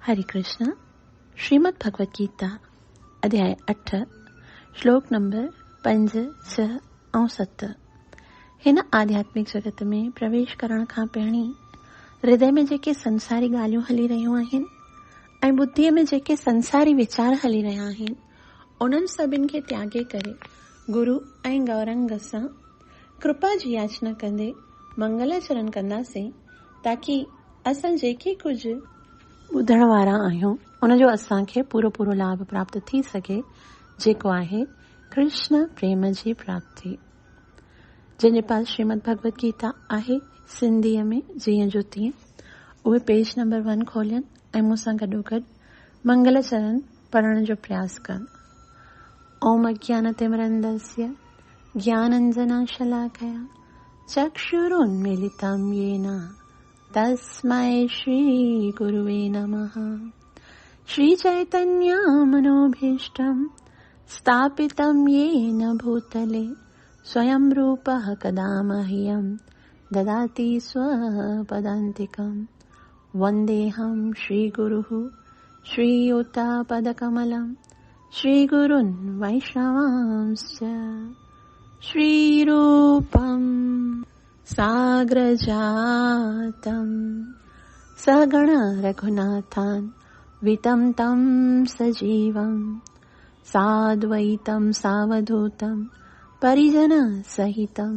हरे कृष्ण। श्रीमद् भगवद गीता अध्याय 8 श्लोक नंबर 5, 6 ऐं 7। हिन आध्यात्मिक जगत में प्रवेश करण खां पहिरीं हृदय में जेके संसारी ॻाल्हियूं हली रहियूं आहिनि ऐं बुद्धीअ में जेके संसारी वीचार हली रहिया आहिनि उन्हनि सभिनि खे त्यागे करे गुरु ऐं गौरंग सां कृपा जी याचना कंदे मंगलाचरण कंदासीं ताकि असां जेके कुझु ॿुधण वारा आहियूं उनजो असांखे पूरो लाभ प्राप्त थी सघे, जेको आहे कृष्ण प्रेम जी प्राप्ति। जंहिंजे पास श्रीमद् भगवद गीता आहे सिंधीअ में जीअं जो तीअं, उहे पेज नंबर 1 खोलियनि ऐं मूंसां गॾोगॾु मंगलचरण पढ़ण जो प्रयास कनि। ओम अज्ञानतिमिरन्धस्य ज्ञानाञ्जनशलाकया चक्षुरुन्मीलितं येन तस्मै श्री गुरुवे नमः। श्री चैतन्य मनोभीष्टं स्थापितं येन भूतले स्वयं रूपः कदा मह्यं ददाति स्वपदान्तिकं। वन्देऽहं श्रीगुरुः श्रीयुतापदकमलं श्रीगुरुन् वैष्णवांश्च। श्रीरूपं साग्रजातं सगण रघुनाथान् वितं तं सजीवं साद्वैतं सावधूतं परिजनसहितं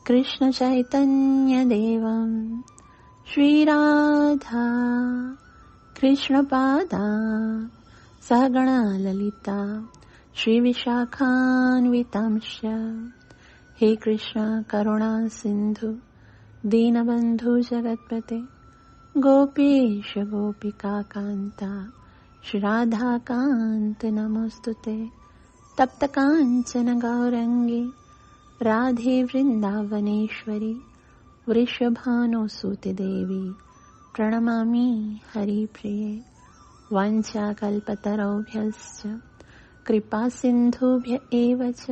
कृष्ण चैतन्यदेवं श्रीराधा कृष्णपादा सगण ललिता श्रीविशाखान्वितांश्च। हे कृष्ण करुणा सिंधु दीनबंधु जगतपते गोपीश गोपिका कांता श्री राधा कांत नमोस्तुते। तप्त कांचन गौरंगी राधे वृंदावनेश्वरी वृषभानुसुते देवी प्रणमामि हरिप्रिये। वाञ्छाकल्पतरुभ्यश्च कृपा सिन्धुभ्य एव च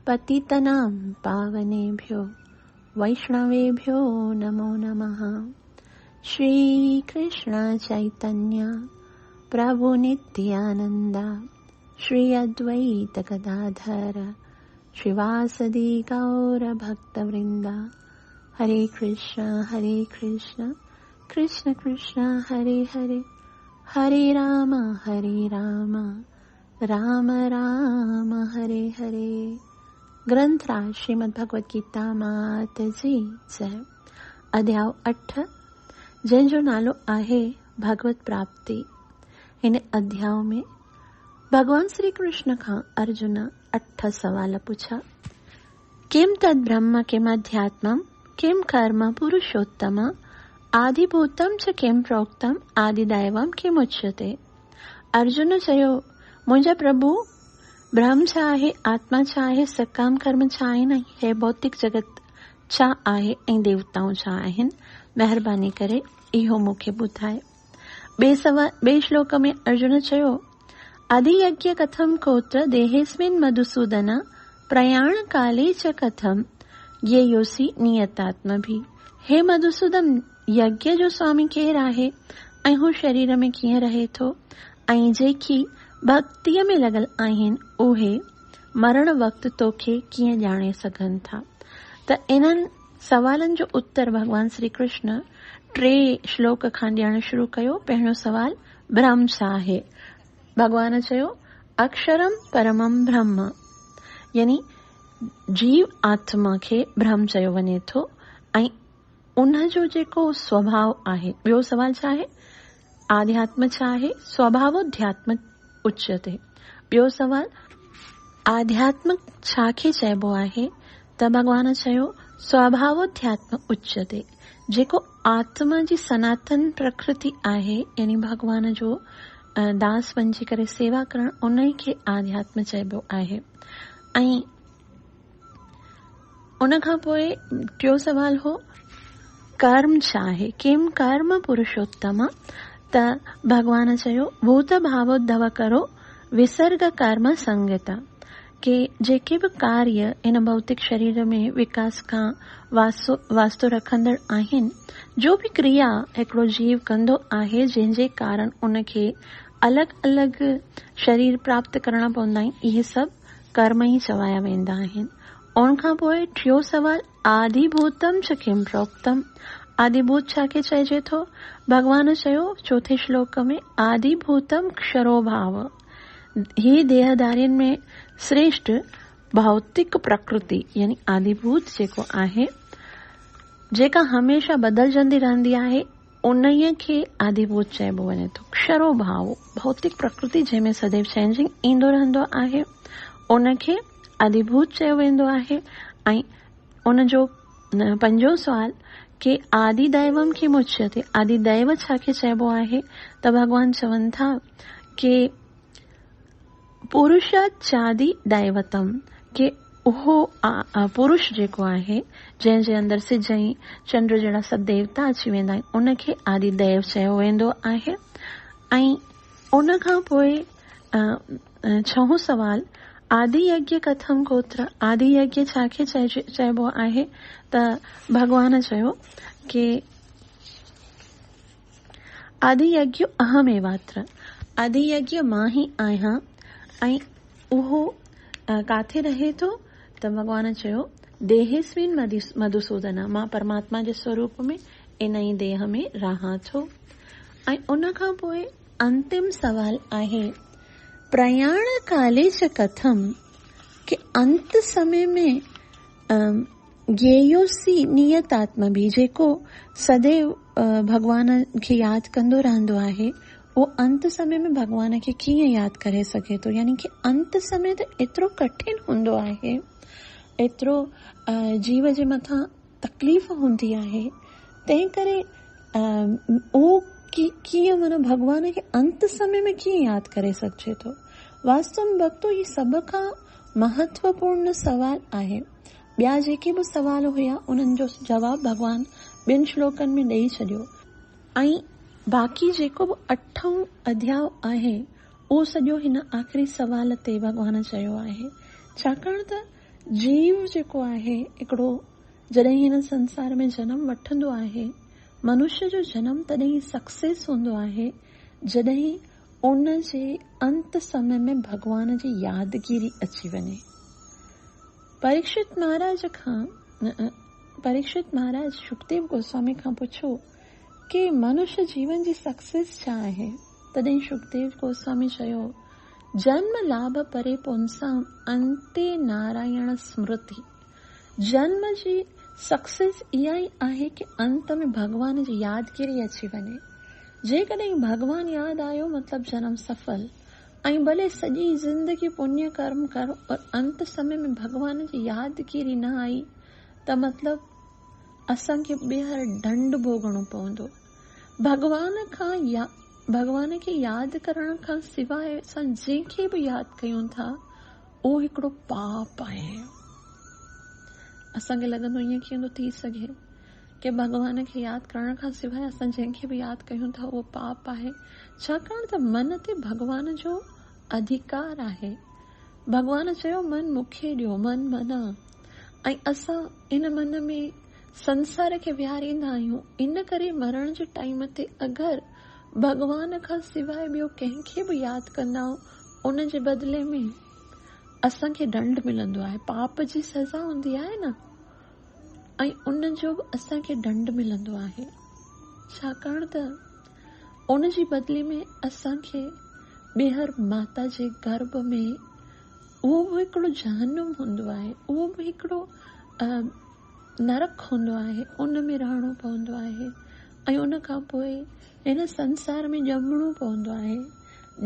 पतितनां पावनेभ्यो वैष्णवेभ्यो नमो नमः। श्री कृष्ण चैतन्य प्रभु नित्यानंद श्री अद्वैत गदाधर श्रीवासदि गौर भक्तवृंदा। हरे कृष्ण कृष्ण कृष्ण हरे हरे हरे राम राम राम हरे हरे। ग्रंथराज श्रीमद् भगवद गीता मात जी जय। अध्याय 8 जंहिंजो नालो आहे भगवत प्राप्ति। हिन अध्याय में भगवान श्री कृष्ण खां अर्जुन 8 सवाल पुछा। किम तद ब्रह्म किम अध्यात्मम किम कर्म पुरुषोत्तम आदिभूतम च किम प्रोक्तम आदिदैवम किम उच्यते। अर्जुन चयो, मुंहिंजा प्रभु ब्रह्म छा आहे, आत्मा छा आहे, सकाम कर्म छा आहिनि, हे भौतिक जगत छा आहे ऐं देवताऊं छा आहिनि, महिरबानी करे इहो मूंखे ॿुधाए। ॿिए श्लोक में अर्जुन चयो, अधियज्ञ कथम कोत्र देहेस्मिन् मधुसूदन प्रयाण काले च कथम ज्ञेयोसि नियतात्मभिः। हे मधुसूदन, यज्ञ जो स्वामी केरु आहे ऐं हू शरीर में कीअं रहे थो, ऐं जेकी भक्तिअ में लॻल आहिनि उहे मरण वक़्तु तोखे कीअं ॼाणे सघनि था। त इन्हनि सवालनि जो उत्तर भगवान श्री कृष्ण 3 श्लोक खां ॾियणु शुरू कयो। पहिरियों सवाल, ब्रह्म छा आहे। भगवान चयो, अक्षरम परमम ब्रह्म, यानी जीव आत्मा खे ब्रह्म चयो वञे थो ऐं उनजो जेको स्वभाव आहे। ॿियो सवाल छा आहे, आध्यात्म छा आहे, स्वभावोध्यात्म उच्यते। ॿियो सवाल, आध्यात्म छाखे चइबो आहे, त भगवान चयो स्वभावोध्यात्म उच्यते। जेको आत्मा जी सनातन प्रकृति आहे, यानी भगवान जो दास बणिजी करे सेवा करण, उन खे आध्यात्म चइबो आहे। ऐं उन खां पोइ टियों सवाल हो, कर्म छा आहे, किम कर्म पुरुषोत्तम। त भगवान चयो, भूत भावोद्धव करो विसर्ग कर्म संगता, के जेके बि कार्य इन भौतिक शरीर में विकास खां वास्तो रखंदड़ आहिनि, जो बि क्रिया हिकिड़ो जीव कंदो आहे जंहिंजे कारण उनखे अलॻि अलॻि शरीर प्राप्त करणा पवंदा आहिनि, इहे सभु कर्म ई चवाया वेंदा आहिनि। उन खां पोइ टियों सवाल, आदिभूतम च किम प्रोक्तम। आदिभूत छा खे चइजे थो? भगवान चयो चौथे श्लोक में, आदिभूतम क्षरो भाव। ही देहधारियुनि में श्रेष्ठ भौतिक प्रकृति यानी आदिभूत जेको आहे, जेका हमेशा बदलजंदी रहंदी आहे, उन्हीअ खे आदिभूत चइबो वञे थो। क्षरो भाव, भौतिक प्रकृति जंहिंमें सदैव चेंजिंग ईंदो रहंदो आहे, उनखे आदिभूत चयो वेंदो आहे। ऐं उनजो पंजो सवाल के आदि दैवम खे मुच्यते। आदि दैव छा खे चइबो आहे? त भगवान चवनि था के पुरुषाचादि दैवतम, के उहो पुरुष जेको आहे जंहिंजे अंदरि सिज ऐं चंड जहिड़ा सभु देवता अची वेंदा आहिनि, उनखे आदि दैव चयो वेंदो आहे। ऐं उन खां पोइ छहों सवाल, आदि यज्ञ कथम गोत्र। आदि यज्ञ छा खे चइबो आहे? त भगवान चयो कि आदि यज्ञ अहमेवात्र। आदि यज्ञ मां ही आहियां। ऐं उहो काथे रहे थो? त भगवान चयो देहेस्मिन मधुसूदन, मां परमात्मा जे स्वरूप में इन ई देह में रहां थो। ऐं उन खां पोइ अंतिम सवाल आहे, प्रयाण काले च कथम, कि अंत समय में ज्ञेयोसी नियतात्मा भी, जेको सदैव भगवान खे यादि कंदो रहंदो आहे, वो अंत समय में भगवान खे कीअं यादि करे सघे थो? यानी कि अंत समय त एतिरो कठिन हूंदो आहे, एतिरो जीव जे मथां तकलीफ़ हूंदी आहे, तंहिं करे उहो कीअं माना भगवान खे अंत समय में कीअं यादि करे सघिजे थो? वास्तव में भक्तो, ही सभ खां महत्वपूर्ण सवाल आहे। ॿिया जेके बि सवाल हुया उन्हनि जो जवाब भगवान 2 श्लोकनि में ॾेई छॾियो। ऐं बाक़ी जेको बि 8हों अध्याय आहे, उहो सॼो हिन आख़िरी सवाल ते भगवान चयो आहे। छाकाणि त जीव जेको आहे हिकिड़ो, जॾहिं हिन संसार में जनम वठंदो आहे, मनुष्य जो जनम तॾहिं सक्सेस हूंदो आहे जॾहिं उन जे अंत समय में भगवान जी यादगिरी अची वञे। परीक्षित महाराज सुखदेव गोस्वामी खां पुछो कि मनुष्य जीवन जी सक्सेस छा आहे? तॾहिं सुखदेव गोस्वामी चयो, जन्म लाभ परे पुंसाम अंते नारायण स्मृति। जन्म जी सक्सेस इहा ई आहे कि अंत में भगवान जी यादगिरी अची वञे। जेकॾहिं भगवान यादि आयो मतिलब जन्म सफल। ऐं भले सॼी ज़िंदगी पुण्य कर्म करो और अंत समय में भगवान जी यादगिरी न आई त मतिलब असांखे ॿीहर दंड भोगणो पवंदो। भगवान खे यादि करण खां सवाइ असां जंहिंखे बि यादि कयूं था, उहो हिकिड़ो पाप आहे। असांखे लॻंदो ईअं कीअं थो थी सघे कि भगवान खे यादि करण खां सवाइ असां जंहिंखे बि यादि कयूं था उहो पाप आहे। छाकाणि त मन ते भगवान जो अधिकार आहे। भगवान चयो मन मूंखे ॾियो, मन मना। ऐं असां इन मन में संसार खे विहारींदा आहियूं। इन करे मरण जे टाइम ते अगरि भगवान खां सवाइ ॿियो कंहिंखे बि यादि कंदा आहियूं, उन जे बदिले में असांखे दंड मिलंदो आहे। पाप जी सज़ा हूंदी आहे न, ऐं उन जो बि असांखे दंड मिलंदो आहे। छाकाणि त उन जी बदिली में असांखे ॿीहर माता जे गर्भ में, उहो बि हिकिड़ो जहन्नुम हूंदो आहे, उहो बि हिकिड़ो नरक हूंदो आहे, उन में रहणो पवंदो आहे। ऐं उन खां पोइ हिन संसार में ॼमणो पवंदो आहे।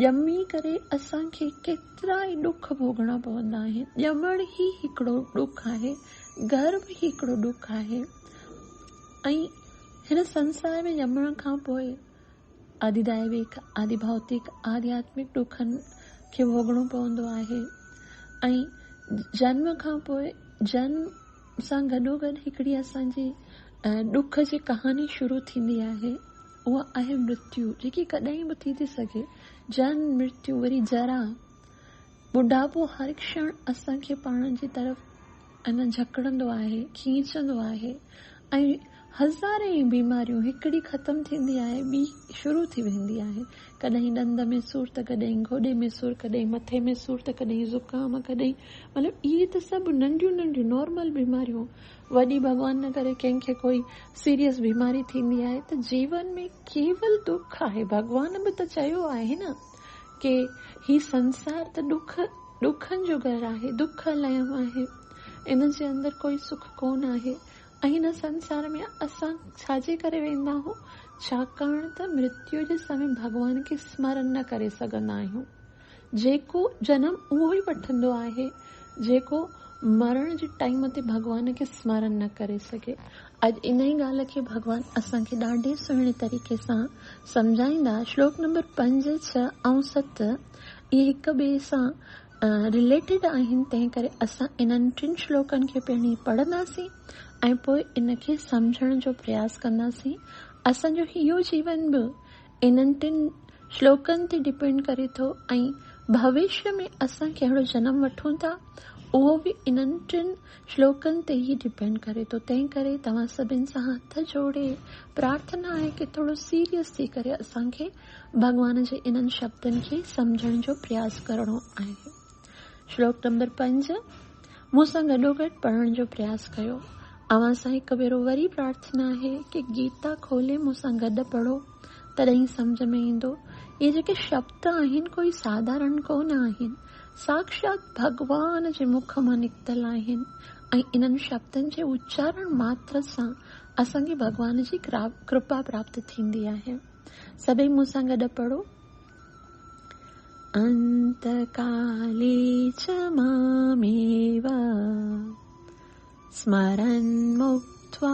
ॼमी करे असांखे केतिरा ई ॾुख भोगणा पवंदा आहिनि। ॼमण ई हिकिड़ो ॾुख आहे, गर्भ ही हिकिड़ो ॾुख आहे। ऐं हिन संसार में ॼमण खां पोइ आदिदैविक, आदि भौतिक, आध्यात्मिक ॾुखनि खे भोगणो पवंदो आहे। ऐं जन्म खां पोइ जन्म सां गॾोगॾु हिकिड़ी असांजी ॾुख जी कहानी शुरू थींदी आहे। उहा आहे मृत्यु, जेकी कॾहिं बि थी सघे। जन्म, मृत्यु, वरी जरा, बुढ़ापो हर क्षण असांखे पाण जी तरफ़ झकड़ंदो आहे, खींचंदो आहे ऐं हज़ारे ई बीमारियूं हिकिड़ी ख़तम थींदी आहे, ॿी शुरू थी वेंदी आहे। कॾहिं ॾंद में सूर त कॾहिं गोॾे में सूर, कॾहिं मथे में सूर त कॾहिं ज़ुकाम, कॾहिं मतिलबु इहे त सभु नंढियूं नंढियूं नॉर्मल बीमारियूं। वॾी भॻवान न करे कंहिंखे कोई सीरियस बीमारी थींदी आहे त जीवन में केवल दुख आहे। भॻवान बि त चयो आहे न कि ही संसार त ॾुखनि जो घर आहे, दुख लयम आहे, इन जे अंदरि कोई सुख कोन आहे। ऐं हिन संसार में असां छाजे करे वेंदा आहियूं? छाकाणि त मृत्यु जे समय भॻवान खे स्मरण न करे सघंदा आहियूं। जेको जनम उहो ई वठंदो आहे जेको मरण जे टाइम ते भॻवान खे स्मरण न करे सघे। अॼु इन ई ॻाल्हि खे भॻवान असांखे ॾाढे सुहिणे तरीक़े सां सम्झाईंदा। श्लोक नंबर 5, 6 ऐं 7 इहे हिक ॿिए सां रिलेटेड आहिनि, तंहिं करे असां इन्हनि 3 श्लोकनि खे पहिरीं पढ़ंदासीं ऐं पोइ इनखे सम्झण जो प्रयास कंदासीं। असांजो इहो जीवन बि इन्हनि 3 श्लोकनि ते डिपेंड करे थो ऐं भविष्य में असां कहिड़ो जनम वठूं था उहो बि इन्हनि 3 श्लोकनि ते ई डिपेंड करे थो। तंहिं करे तव्हां सभिनि सां हथ जोड़े प्रार्थना आहे कि थोरो सीरियस थी करे असांखे भॻवान जे इन्हनि शब्दनि खे सम्झण जो प्रयास करणो आहे। श्लोक नंबर 5 मूंसां गॾोगॾु पढ़ण जो प्रयास कयो। अव्हां सां हिकु भेरो वरी प्रार्थना आहे कि गीता खोले मूंसां गॾु पढ़ो, तॾहिं सम्झ में ईंदो। इहे जेके शब्द आहिनि कोई साधारण कोन आहिनि, साक्षात भॻवान जे मुख मां निकितल आहिनि ऐं इन्हनि शब्दनि जे उच्चारण मात्र सां असांखे भॻवान जी कृपा प्राप्त थींदी आहे। सभई मूंसां गॾु पढ़ो। अंतकाले च मामेव स्मरन् मुक्त्वा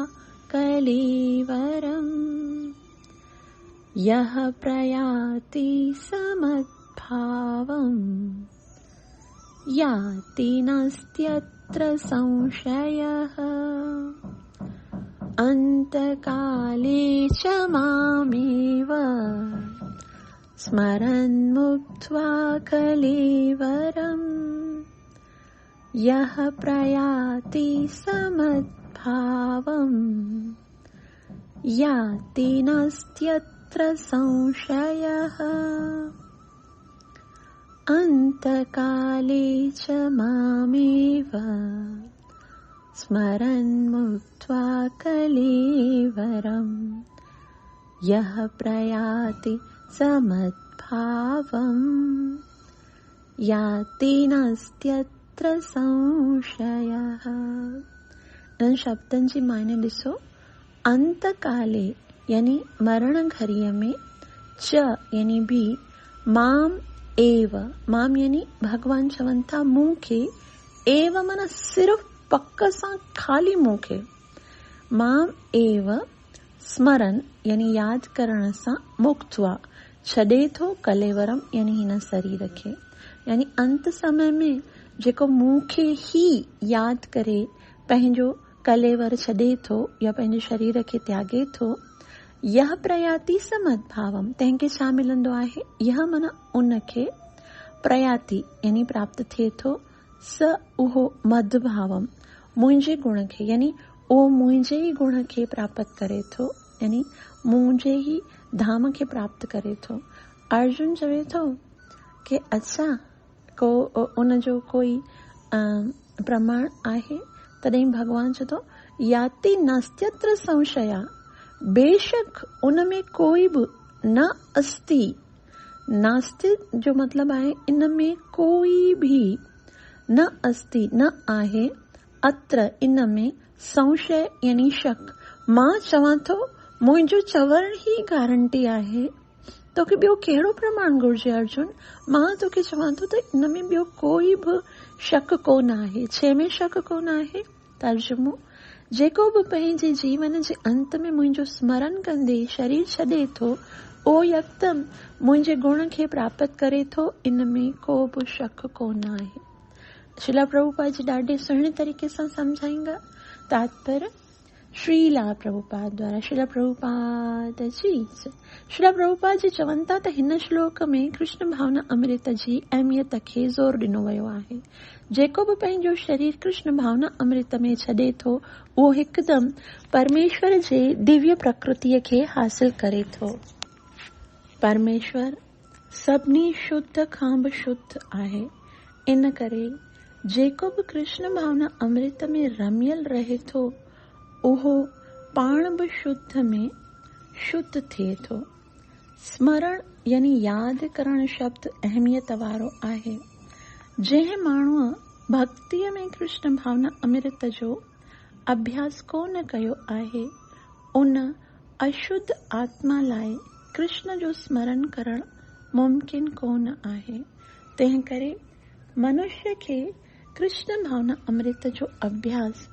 कलेवरम् यः प्रयाति समद्भावम् याति नास्त्यत्र संशयः। अंतकाले च मामेव स्मरन् मुक्त्वा कलेवरम् यः प्रयाति समद्भावम् याति नास्त्यत्र संशयः। अंतकाले च मामेव स्मरन् मुक्त्वा कलेवरम् यः प्रयाति समद्भावम् याति नास्त्यत्र संशयः। इन शब्दनि जी मायने ॾिसो। अंतकाले यानी मरण घड़ीअ में, च यानी भी, माम एव, माम यानी भगवान चवनि था मूंखे, एव माना सिर्फ पक सां खाली मूंखे, माम एव स्मरण यानी याद करण सां, मुक्त्वा छॾे थो, कलेवरम यानी हिन शरीर खे, यानी अंत समय में जेको मूंखे ही याद करे पंहिंजो कलेवर छॾे थो या पंहिंजे शरीर खे त्यागे थो। यह प्रयाति समद्भावम, तंहिंखे छा मिलंदो आहे? यह माना उनखे, प्रयाति यानी प्राप्त थिए थो, स उहो, मदभावम मुंहिंजे गुण खे, यानी उहो मुंहिंजे ई गुण खे प्राप्त करे थो, यानी मुंहिंजे ई धाम खे प्राप्त करे थो। अर्जुन चवे थो कि अच्छा को उनजो कोई प्रमाण आहे? तॾहिं भगवान चए थो याति नास्त्यत्र संशया, बेशक उनमें कोई बि न अस्ति। नास्ति जो मतलब आहे इन में कोई भी न अस्ति, न आहे, अत्र इन में, संशय यानी शक। मां चवां थो मुंहिंजो चवण ही गारंटी आहे, तोखे ॿियो कहिड़ो प्रमाण घुर्जे अर्जुन? मां तोखे चवां थो त इन में ॿियो कोई बि शक कोन आहे। छे में शक कोन आहे? तर्जुमो, जेको बि पंहिंजे जीवन जे अंत में मुंहिंजो स्मरण कंदे शरीर छॾे थो, उहो यकदम मुंहिंजे गुण खे प्राप्त करे थो, इन में को बि शक कोन आहे। शिला प्रभुपाद जी ॾाढे सुहिणे तरीक़े सां सम्झाईंदा। तात्पर्य, श्रीला प्रभुपाद द्वारा। श्रीला प्रभुपाद जी। श्रीला प्रभुपाद जी चवनि था त हिन श्लोक में कृष्ण भावना अमृत जी अहमियत खे ज़ोर ॾिनो वियो आहे। जेको बि पंहिंजो शरीर कृष्ण भावना अमृत में छॾे थो उहो हिकदमि परमेश्वर जे दिव्य प्रकृतिअ खे हासिल करे थो। परमेश्वर सभिनी शुद्ध खां बि शुद्ध आहे। इन करे जेको बि कृष्ण भावना अमृत में रमियल रहे थो उहो पाण बि शुद्ध में शुद्ध थिए थो। स्मरण यानी यादि करण शब्द अहमियत वारो आहे। जंहिं माण्हूअ भक्तिअ में कृष्ण भावना अमृत जो अभ्यास कोन कयो आहे उन अशुद्ध आत्मा लाइ कृष्ण जो स्मरण करण मुमकिन कोन आहे। तंहिं करे मनुष्य खे कृष्ण भावना अमृत जो अभ्यास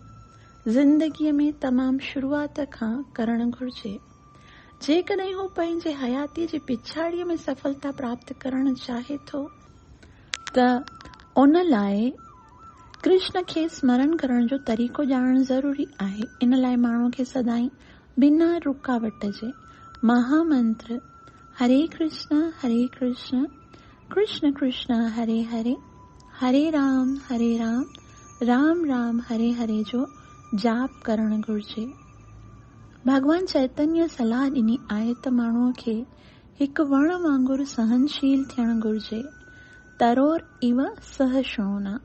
ज़िंदगीअ में तमामु शुरूआत खां करणु घुर्जे। जेकॾहिं हू पंहिंजे हयातीअ जी पिछाड़ीअ में सफलता प्राप्त करणु चाहे थो त उन लाइ कृष्ण खे स्मरण करण जो तरीक़ो ॼाणणु ज़रूरी आहे। इन लाइ माण्हू खे सदाईं बिना रुकावट जे महामंत्र हरे कृष्ण कृष्ण कृष्ण हरे हरे हरे राम राम राम हरे हरे जो जाप करणु घुर्जे। भगवान चैतन्य सलाह ॾिनी आहे त माण्हूअ खे हिकु वण वांगुरु सहनशील थियणु घुर्जे। तरोर इव सहशोना।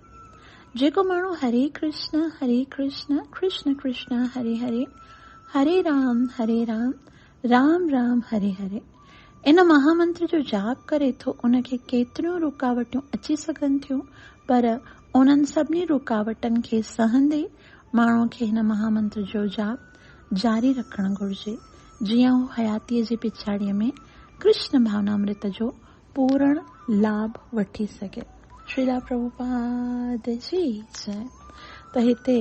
जेको माण्हू हरे कृष्ण कृष्ण कृष्ण हरे हरे हरे राम राम राम हरे हरे इन महामंत्र जो जाप करे थो उनखे केतिरियूं रुकावटूं अची सघनि थियूं, पर उन्हनि सभिनी रुकावटनि खे सहंदे माण्हूअ खे हिन महामंत्र जो जाप जारी रखणु घुर्जे जीअं हू हयातीअ जी पिछाड़ीअ में कृष्ण भावनामृत जो पूर्ण लाभ वठी सघे। श्रीला प्रभुपाद जी जय। त हिते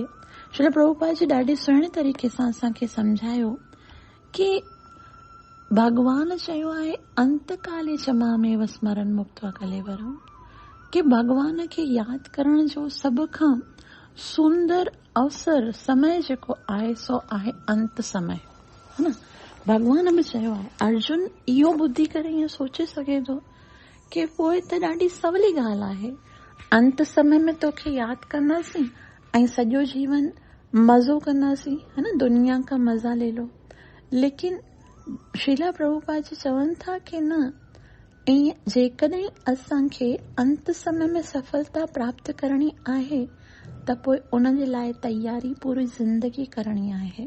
श्रीला प्रभुपाद जी ॾाढी सुहिणे तरीक़े सां असांखे सम्झायो कि भगवान चयो आहे अंतकाले च मामेव स्मरण मुक्त्वा कलेवरम, कि भगवान खे यादि करण जो सभ खां सुंदर अवसर समय जेको आहे सो आहे अंत समय, है न। भगवान बि चयो आहे। अर्जुन इहो ॿुधी करे ईअं सोचे सघे थो कि पोइ त ॾाढी सवली ॻाल्हि आहे, अंत समय में तोखे यादि कंदासीं ऐं सॼो जीवन मज़ो कंदासीं, है न, दुनिया का मज़ा ले लो। लेकिन श्रीला प्रभुपाद जी चवनि था कि न, ईअं जेकॾहिं असांखे अंत समय में सफलता प्राप्त करणी आहे त पोइ उन जे लाइ तयारी पूरी ज़िंदगी करणी आहे।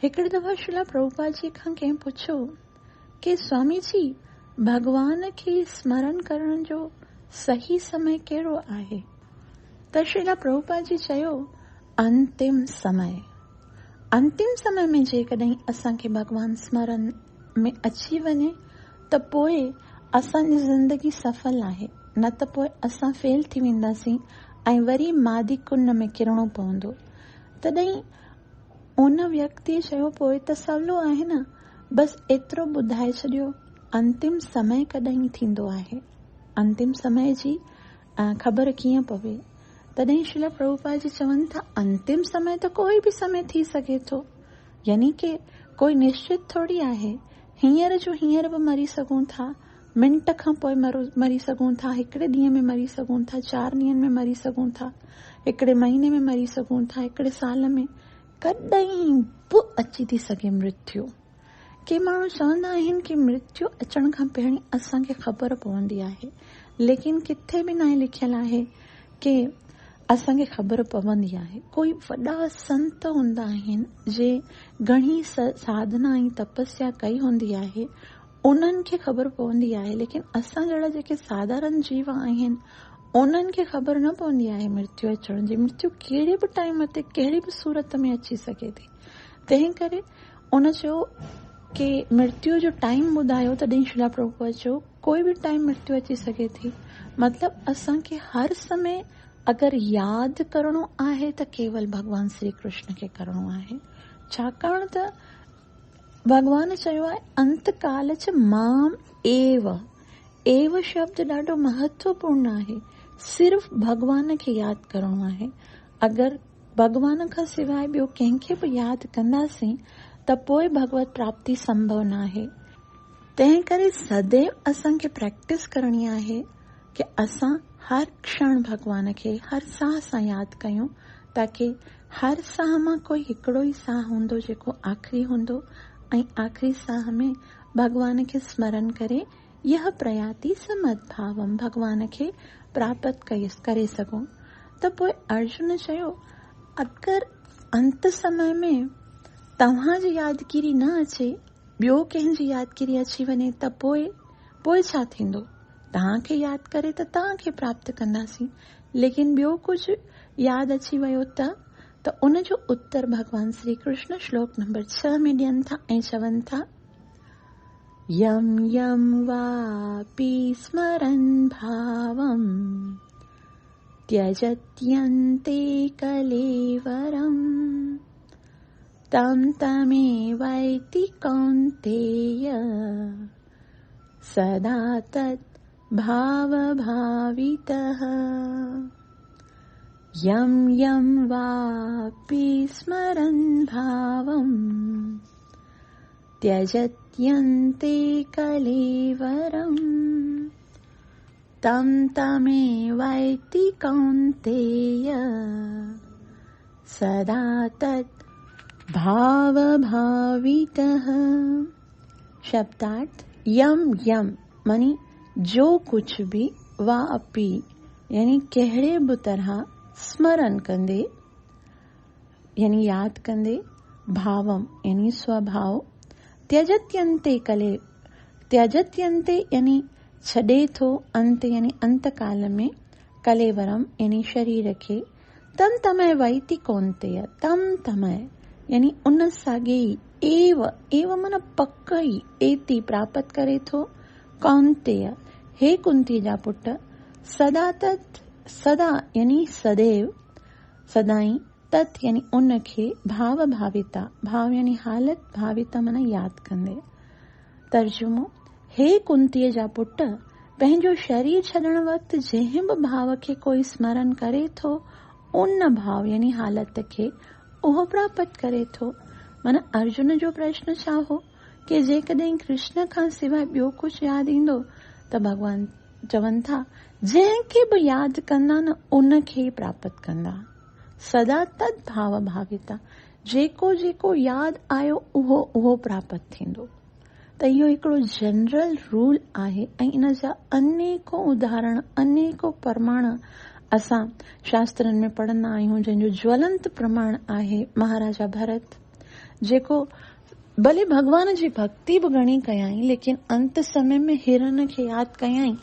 हिकिड़ी दफ़ा श्रीला प्रभुपाद जी खां कंहिं पुछो कि स्वामी जी भगवान खे स्मरण करण जो सही समय कहिड़ो आहे? त श्रीला प्रभुपाद जी चयो अंतिम समय। अंतिम समय में जेकॾहिं असांखे भगवान स्मरण में अची वञे त पोइ असांजी ज़िंदगी सफल आहे, न त पोइ असां फेल थी वेंदासीं ऐं वरी मादी कुंड में किरणो पवंदो। तॾहिं उन व्यक्ति चयो पोइ त सवलो आहे न, बसि एतिरो ॿुधाए छॾियो अंतिम समय कॾहिं थींदो आहे, अंतिम समय जी ख़बर कीअं पवे। तॾहिं श्रीला प्रभुपाद जी चवनि था अंतिम समय त कोई बि समय थी सघे थो, यानी कि कोई निश्चित थोड़ी आहे। हींअर जो हींअर बि मरी सघूं था, मिंट खां पोइ मरी सघूं था, हिकिड़े ॾींहं में मरी सघूं था, 4 ॾींहंनि में मरी सघूं था, हिकिड़े महीने में मरी सघूं था, हिकिड़े साल में, कॾहिं बि अची थी सघे मृत्यु। के माण्हू चवंदा आहिनि कि मृत्यु अचण खां पहिरीं असांखे ख़बर पवंदी आहे, लेकिन किथे बि न लिखियल आहे कि असांखे ख़बर पवंदी आहे। कोई वॾा संत हूंदा आहिनि जे घणी साधना ऐं तपस्या कई हूंदी आहे, उन्हनि खे ख़बर पवंदी आहे, लेकिन असां जहिड़ा जेके साधारण जीव आहिनि उन्हनि खे ख़बर न पवंदी आहे मृत्यु अचण जी। मृत्यु कहिड़े बि टाइम ते कहिड़ी बि सूरत में अची सघे थी। तंहिं करे उन चयो कि मृत्यु जो टाइम ॿुधायो, तॾहिं श्रीला प्रभुपाद चयो कोई बि टाइम मृत्यु अची सघे थी। मतिलबु असांखे हर समय अगरि यादि करणो आहे त केवल भगवान श्री कृष्ण खे करणो आहे, छाकाणि त भगवान चयो आहे अंतकाल च माम एव शब्द ॾाढो महत्वपूर्ण आहे। सिर्फ़ भगवान खे यादि करणो आहे। अगरि भगवान खां सवाइ ॿियो कंहिंखे बि यादि कंदासीं त पोइ भगवत प्राप्ति संभव न आहे। तंहिं करे सदैव असांखे प्रैक्टिस करणी आहे कि असां हर क्षण भगवान खे हर साह सां यादि कयूं, ताकि हर साह मां कोई हिकिड़ो ई साह हूंदो जेको आख़िरी हूंदो, ऐं आख़िरी साह में भगवान खे स्मरण करे यह प्रयाति समद्भावम भगवान खे प्राप्त करे सघूं। त पोइ अर्जुन चयो, अगरि अंत समय में तव्हांजी यादगिरी न अचे, ॿियो कंहिंजी यादगिरी अची वञे त पोइ छा थींदो? तव्हांखे यादि करे त तव्हांखे प्राप्त कंदासीं, लेकिन ॿियो कुझु यादि अची वियो त उन जो उत्तर भगवान श्री कृष्ण श्लोक नंबर 6 में ॾियनि था ऐं चवनि था, यम यम वापि स्मरन् भावम त्यजत्यन्ते कलेवरम् तं तमेवैति कौन्तेय सदा तत् भावभावितः। यम यम वापि स्मरन् भावम् त्यजत्यन्ते कलेवरम् तं तमेवैति कौन्तेय सदा तत् भावभावितः। शब्दार्थ यम यम मानी जो कुछ भी, वा अपि यानी कहिड़े बि तरह, स्मरण कंदे यानी याद कंदे, भावम यानी स्वभाव, त्यजत्यन्ते त्यजत्यन्ते यानी छॾे थो, अंत यानी अंत काल में, कलेवरम यानी शरीर खे, तम तमय वैति कौन्तेय तम तमय यानी उन साॻे एव मन पक ई एति प्राप्त करे थो, कौन्तेय हे कुंती जा पुट, सदा तत् सदा यानी सदैव, सदाई, तत् यानी उन खे, भाव भाविता भाव यानी हालत, भाविता मन यादि कंदे। तर्जुमो, हे कुंतीअ जा पुट, पंहिंजो शरीर छॾण वक़्तु जंहिं बि भाव खे कोई स्मरण करे थो, उन भाव यानी हालत खे उहो प्राप्त करे थो। माना अर्जुन जो प्रश्न छा हो कि जेकॾहिं कृष्ण खां सवाइ ॿियो कुझु यादि ईंदो त भगवान चवनि था, जंहिंखे बि यादि कंदा न उन खे प्राप्त कंदा, सदा तद भाव भाविता, जेको जेको यादि आयो उहो प्राप्त थींदो। त इहो हिकिड़ो जनरल रूल आहे ऐं इन जा अनेको उदाहरण, अनेको प्रमाण असां शास्त्रनि में पढ़ंदा आहियूं, जंहिंजो ज्वलंत प्रमाण आहे महाराजा भरत, जेको भले भगवान जी भक्ति बि घणी कयाई, लेकिन अंत समय में हिरण खे यादि कयाई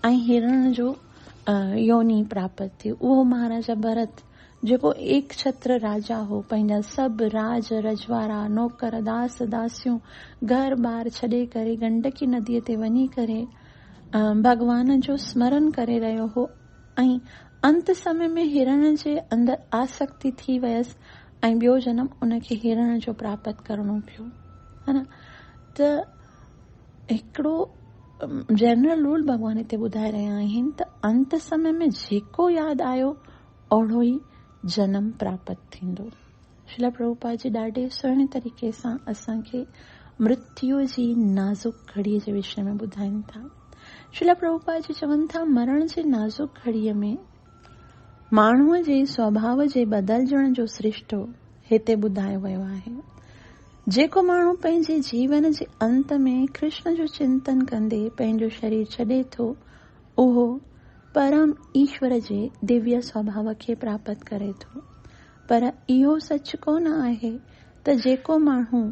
ऐं हिरण जो योनी प्राप्त थी। उहो महाराजा भरत जेको एक छत्र राजा हो, पंहिंजा सभु राज रजवाड़ा, नौकर, दास दासियूं, घर बार छॾे करे गंडकी नदीअ ते वञी करे भगवान जो स्मरण करे रहियो हो, ऐं अंत समय में हिरण जे अंदर आसक्ति थी वयसि ऐं ॿियो जन्म उनखे हिरण जो प्राप्त करणो पियो, है न। त हिकिड़ो जनरल रूल भगवान हिते ॿुधाए रहिया आहिनि त अंत समय में जेको यादि आयो ओढ़ो ई जन्म प्राप्त थींदो। श्रील प्रभुपाद जी ॾाढे सुहिणे तरीक़े सां असांखे मृत्यु जी नाज़ुक घड़ीअ जे विषय में ॿुधाइनि था। श्रील प्रभुपाद जी चवनि था, मरण जे नाज़ुक घड़ीअ में माण्हूअ जे स्वभाव जे बदिलजण जो सिरिश्तो हिते ॿुधायो वियो आहे। जेको माण्हू पंहिंजे जीवन जे अंत में कृष्ण जो चिंतन कंदे पंहिंजो शरीर छॾे थो, उहो परम ईश्वर जे दिव्य स्वभाव खे प्राप्त करे थो। पर इहो सच कोन आहे त जेको माण्हू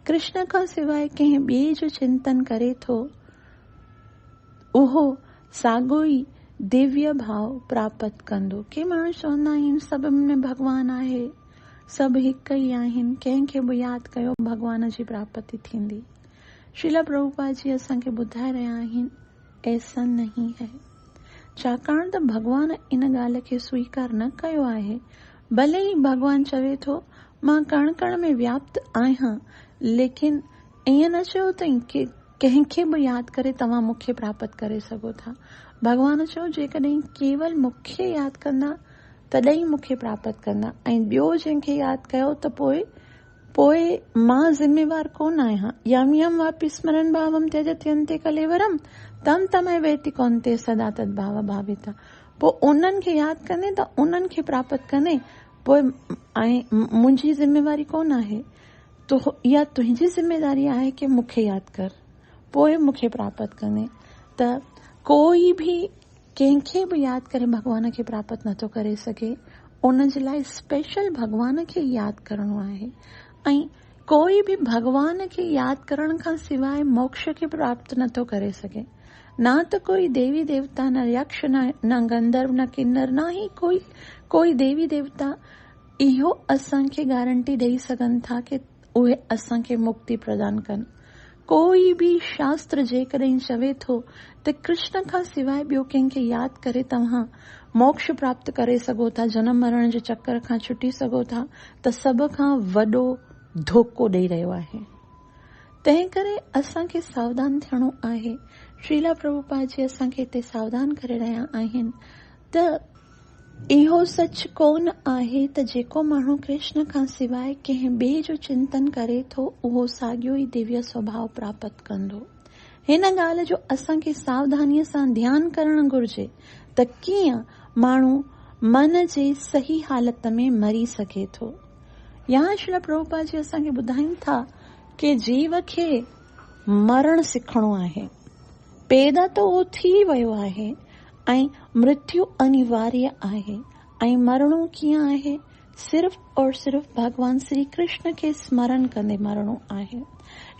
कृष्ण खां सवाइ कंहिं ॿिए जो चिंतन करे थो, उहो साॻो ई दिव्य भाव प्राप्त कंदो। के माण्हू चवंदा आहिनि सभिनि में भगवान आहे, सभु हिकु ई आहिनि, कंहिंखे बि यादि कयो भगवान जी प्राप्ति थींदी। श्रील प्रभुपाद जी असांखे ॿुधाए रहिया आहिनि, ऐसा नहीं है, छाकाणि त भगवान इन ॻाल्हि खे स्वीकार न कयो आहे। भले ई भगवान चवे थो मां कण कण में व्याप्त आहियां, लेकिन ईअं न चयो अथई कि कंहिंखे बि यादि करे तव्हां मूंखे प्राप्त करे सघो था। भगवान चयो जेकॾहिं केवल मूंखे यादि कंदा तॾहिं मूंखे प्राप्त कंदा। ऐं ॿियो जंहिंखे यादि कयो त पोइ मां ज़िम्मेवार कोन आहियां। यम यम वापि स्मरण भावम त्यजति अन्ते कलेवरम तम तमय वेति कौन्ते सदा तद्भाव भाविता। पोइ उन्हनि खे यादि कंदे त उन्हनि खे प्राप्त कंदे। पोइ ऐं मुंहिंजी ज़िम्मेवारी कोन आहे, तो इहा तुंहिंजी ज़िम्मेदारी आहे कि मूंखे यादि कर, पोइ मूंखे प्राप्त कंदे। त कोई बि कंहिंखे बि यादि करे भॻवान खे प्राप्त नथो करे सघे। उन जे लाइ स्पेशल भॻवान खे यादि करणो आहे। ऐं कोई बि भॻवान खे यादि करण खां सवाइ मोक्ष खे प्राप्त नथो करे सघे। न त कोई देवी देवता, न यक्ष, न गंधर्व, न किन्नर, न ही कोई देवी देवता इहो असांखे गारंटी ॾेई सघनि था कि उहे असांखे मुक्ति प्रदान कनि। कोई बि शास्त्र जेकॾहिं चवे थो त कृष्ण खां सवाइ ॿियो कंहिंखे यादि करे तव्हां मोक्ष प्राप्त करे सघो था, जनम मरण जे चक्कर खां छुटी सघो था, त सभ खां वॾो धोखो ॾेई रहियो आहे। तंहिं करे असांखे सावधान थियणो आहे। श्रीला प्रभुपाद जी असांखे हिते सावधान करे रहिया आहिनि त इहो सच कोन आहे त जेको माण्हू कृष्ण खां सवाइ कंहिं ॿिए जो चिंतन करे थो उहो साॻियो ई दिव्य स्वभाव प्राप्त कंदो। हिन ॻाल्हि जो असांखे सावधानीअ सां ध्यानु करणु घुर्जे त कीअं माण्हू मन जे सही हालत में मरी सघे थो। यहाँ श्रीला प्रभुपाद जी असांखे ॿुधाइनि था कि जीव खे मरण सिखणो आहे। पैदा त उहो थी वियो आहे ऐं मृत्यु अनिवार्य आहे। ऐं मरणो कीअं आहे? सिर्फ़ और सिर्फ़ भगवान श्री कृष्ण के स्मरण कंदे मरणो आहे।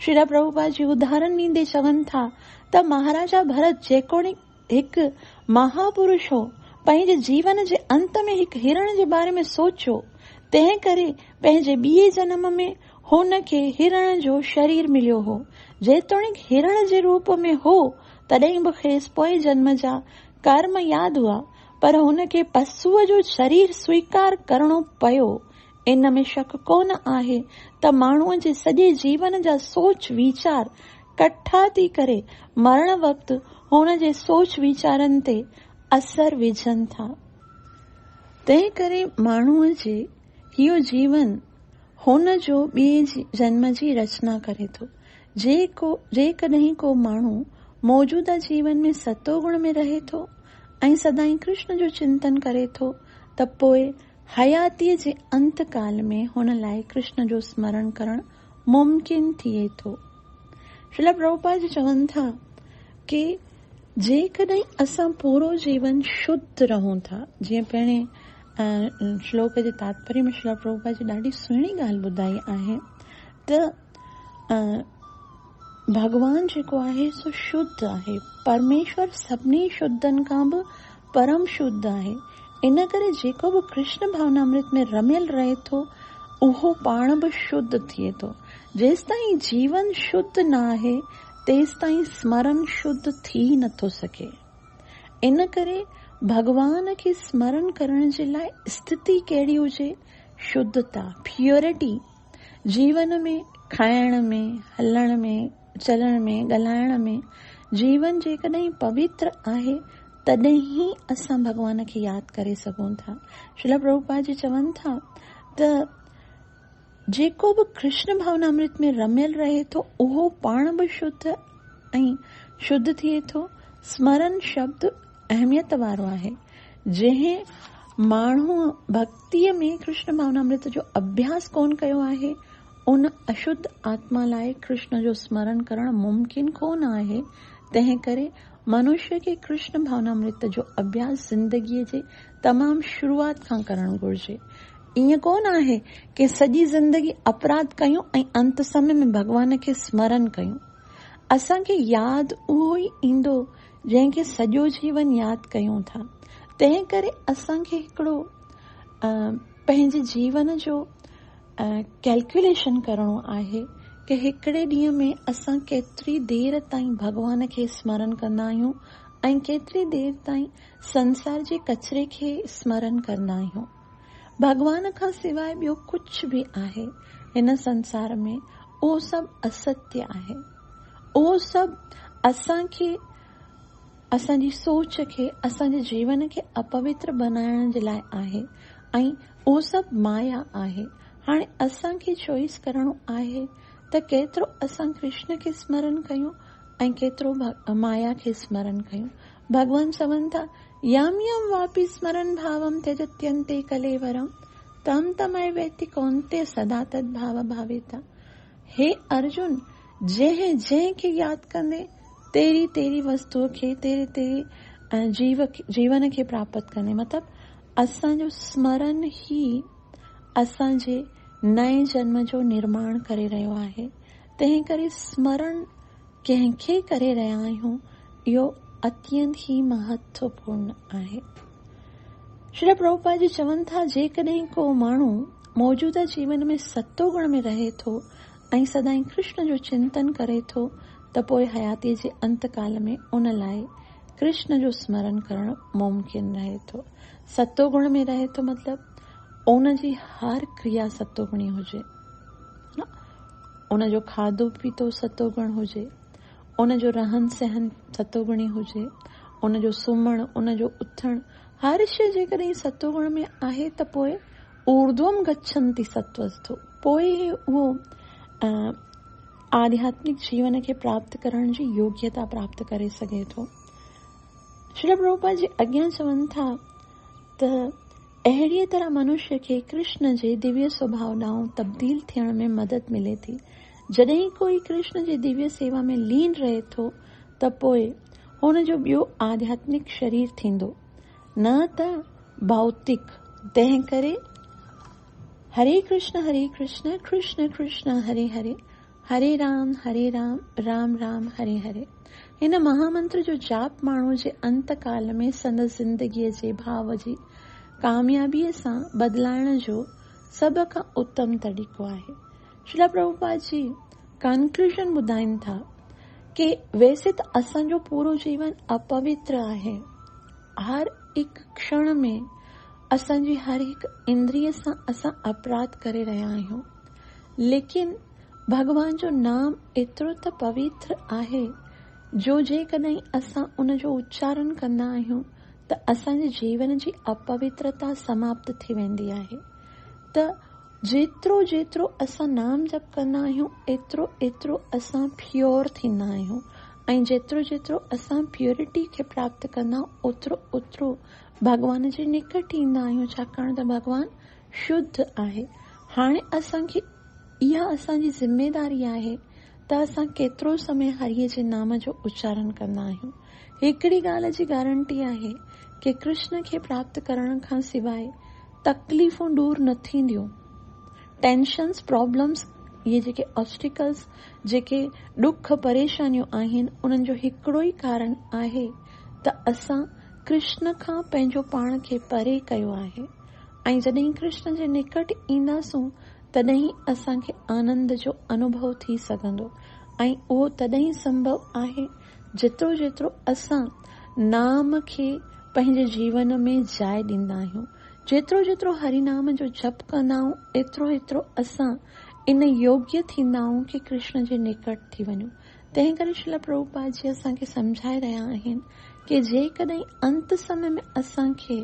श्रीला प्रभुपाद जी उदाहरण ॾींदे चवनि था त महाराजा भरत जेकोणिक हिकु महापुरुष हो, पंहिंजे जीवन जे अंत में हिकु हिरण जे बारे में सोचियो। तंहिं करे पंहिंजे ॿिए जनम में हुन खे हिरण जो शरीर मिलियो हो। जेतोणीक हिरण जे रूप में हो तॾहिं बि खेसि पोइ जन्म जा कर्म यादि हुआ, पर हुनखे पशुअ जो शरीर स्वीकार करणो पियो। इन में शक कोन आहे त माण्हूअ जे सॼे जीवन जा सोच वीचार कठा थी करे मरण वक़्तु हुन जे सोच वीचारनि ते असर विझनि था। तंहिं करे माण्हूअ जे इहो जीवन हुन जो ॿिए जन्म जी रचना करे थो। जेकॾहिं को माण्हू मौजूदा जीवन में सतोगुण में रहे थो ऐं सदाईं कृष्ण जो चिंतन करे थो त पोइ हयातीअ जे अंत काल में हुन लाइ कृष्ण जो स्मरण करणु मुमकिन थिए थो। श्रीला प्रभुपाद जी चवनि था कि जेकॾहिं असां पूरो जीवन शुद्ध रहूं था, जीअं पहिरें श्लोक जे तात्पर्य में श्रीला प्रभुपाद जी ॾाढी सुहिणी ॻाल्हि ॿुधाई आहे त भगवान जेको आहे सो शुद्ध आहे। परमेश्वर सभिनी शुद्धनि खां बि परम शुद्ध आहे। इन करे जेको बि कृष्ण भावनामृत में रमियल रहे थो उहो पाण बि शुद्ध थिए थो। जेसिताईं जीवन शुद्ध न आहे तेसिताईं स्मरण शुद्ध थी नथो सघे। इन करे भगवान खे स्मरण करण जे लाइ स्थिति कहिड़ी हुजे? शुद्धता, प्योरिटी। जीवन में, खाइण में, हलण में, चलण में, ॻाल्हाइण में जीवन जेकॾहिं पवित्र आहे तॾहिं ई असां भगवान खे यादि करे सघूं था। श्रीला प्रभुपाद जी चवनि था त जेको बि कृष्ण भावनामृत में रमियल रहे थो उहो पाण बि शुद्ध ऐं शुद्ध थिए थो। स्मरण शब्द अहमियत वारो आहे। जंहिं माण्हूअ भक्तिअ में कृष्ण भावनामृत जो अभ्यास कोन कयो आहे उन अशुद्ध आत्मा लाइ कृष्ण जो स्मरण करणु मुमकिन कोन आहे। तंहिं करे मनुष्य खे कृष्ण भावनामृत जो अभ्यास ज़िंदगीअ जे तमामु शुरूआत खां करणु घुर्जे। ईअं कोन आहे कि सॼी ज़िंदगी अपराध कयूं ऐं अंत समय में भगवान खे स्मरण कयूं। असांखे यादि उहो ई ईंदो जंहिंखे सॼो जीवन यादि कयूं था। तंहिं करे असांखे हिकिड़ो पंहिंजे जीवन जो कैलकुलेशन करणो आहे कि हिकिड़े ॾींहं में असां केतिरी देर ताईं भगवान खे स्मरण कंदा आहियूं ऐं केतिरी देर ताईं संसार जे कचरे खे स्मरण कंदा आहियूं। भगवान खां सवाइ ॿियो कुझु बि आहे हिन संसार में उहो सभु असत्य आहे। उहो सभु असांजी सोच खे, असांजे जीवन खे अपवित्र बनाइण जे लाइ आहे ऐं उहो सभु माया आहे। हाणे असांखे चॉइस करणो आहे त केतिरो असां कृष्ण खे स्मरण कयूं ऐं केतिरो माया खे स्मरण कयूं। भगवान चवनि था, यम यम वापि स्मरण भावम त्यजत्यन्ते कलेवरम तम तमय वेति कौन्ते सदा तद भाव भाविता। हे अर्जुन, जंहिं जंहिं खे यादि कंदे तेरी तेरी वस्तुअ खे, तेरी तेरी जीवन खे प्राप्त कंदे। मतिलबु असांजो स्मरण ई असांजे नए जन्म जो निर्माण करे रहियो आहे। तंहिं करे स्मरण कंहिंखे करे रहिया आहियूं, इहो अत्यंत ई महत्वपूर्ण आहे। श्री प्रभुपाद जी चवनि था, जेकॾहिं को माण्हू मौजूदा जीवन में सतो गुण में रहे थो ऐं सदाईं कृष्ण जो चिंतन करे थो, त पोइ हयाती जे अंत काल में उन लाइ कृष्ण जो स्मरण करणु मुमकिन रहे थो। सतो गुण में रहे थो मतिलबु उन जी हर क्रिया सतो गुणी हुजे, उन जो खाधो पीतो सतो गुण हुजे, उन जो रहन सहन सतो गुणी हुजे, उन जो सुम्हणु, उन जो उथणु, हर शइ जेकॾहिं सतो गुण में आहे त पोइ ऊर्ध्वम गच्छन्ति सत्वस्थो, पोइ ई उहो आध्यात्मिक जीवन खे प्राप्त करण जी योग्यता प्राप्त करे सघे थो। श्री प्रभुपाद जी अॻियां चवनि था त अहिड़ीअ तरह मनुष्य खे कृष्ण जे दिव्य स्वभाव ॾांहुं तब्दील थियण में मदद मिले थी। जॾहिं कोई कृष्ण जी दिव्य सेवा में लीन रहे थो त पोइ हुन जो ॿियो आध्यात्मिक शरीर थींदो, न त भौतिक। तंहिं करे हरे कृष्ण कृष्ण कृष्ण हरे हरे, हरे राम राम राम हरे हरे। हिन महामंत्र जो जाप माण्हू जे अंत काल में संदसि ज़िंदगीअ जे भाव जी कामयाबीअ सां बदिलाइण जो सभ खां उत्तम तरीक़ो आहे। श्रील प्रभुपाद जी कंक्लूजन ॿुधाइनि था कि वैसे त असांजो पूरो जीवन अपवित्र आहे। हर हिकु क्षण में असांजी हर हिकु इंद्रिय सां असां अपराध करे रहिया आहियूं, लेकिन भगवान जो नाम एतिरो त पवित्र आहे जो जेकॾहिं असां उन जो उच्चारण कंदा आहियूं त असांजे जीवन जी अपवित्रता समाप्त थी वेंदी आहे। त जेतिरो जेतिरो असां नाम जप कंदा आहियूं एतिरो एतिरो असां प्योर थींदा आहियूं, ऐं जेतिरो जेतिरो असां प्योरिटी खे प्राप्त कंदा ओतिरो ओतिरो भगवान जे निकट ईंदा आहियूं, छाकाणि त भगवान शुद्ध आहे। हाणे असांखे इहा असांजी ज़िम्मेदारी आहे त असां केतिरो समय हरिय जे नाम जो उच्चारण कंदा आहियूं। हिकिड़ी ॻाल्हि जी गारंटी आहे कि कृष्ण खे प्राप्त करण खां सवाइ तकलीफ़ूं दूर न थींदियूं। टेंशन्स, प्रॉब्लम्स, इहे जेके ऑब्स्टिकल्स, जेके ॾुख परेशानियूं आहिनि, उन्हनि जो हिकिड़ो ई कारण आहे त असां कृष्ण खां पंहिंजो पाण खे परे कयो आहे। ऐं जॾहिं कृष्ण जे निकट ईंदासूं तॾहिं असांखे आनंद जो अनुभव थी सघंदो, ऐं उहो तॾहिं संभव आहे जेतिरो जेतिरो असां नाम खे पंहिंजे जीवन में जाइ ॾींदा आहियूं। जेतिरो जेतिरो हरिनाम जो जप कंदा आहियूं एतिरो एतिरो असां इन योग्य थींदा आहियूं कि कृष्ण जे निकट थी वञूं। तंहिं करे श्रील प्रभुपाद जी असांखे सम्झाए रहिया आहिनि कि जेकॾहिं अंत समय में असांखे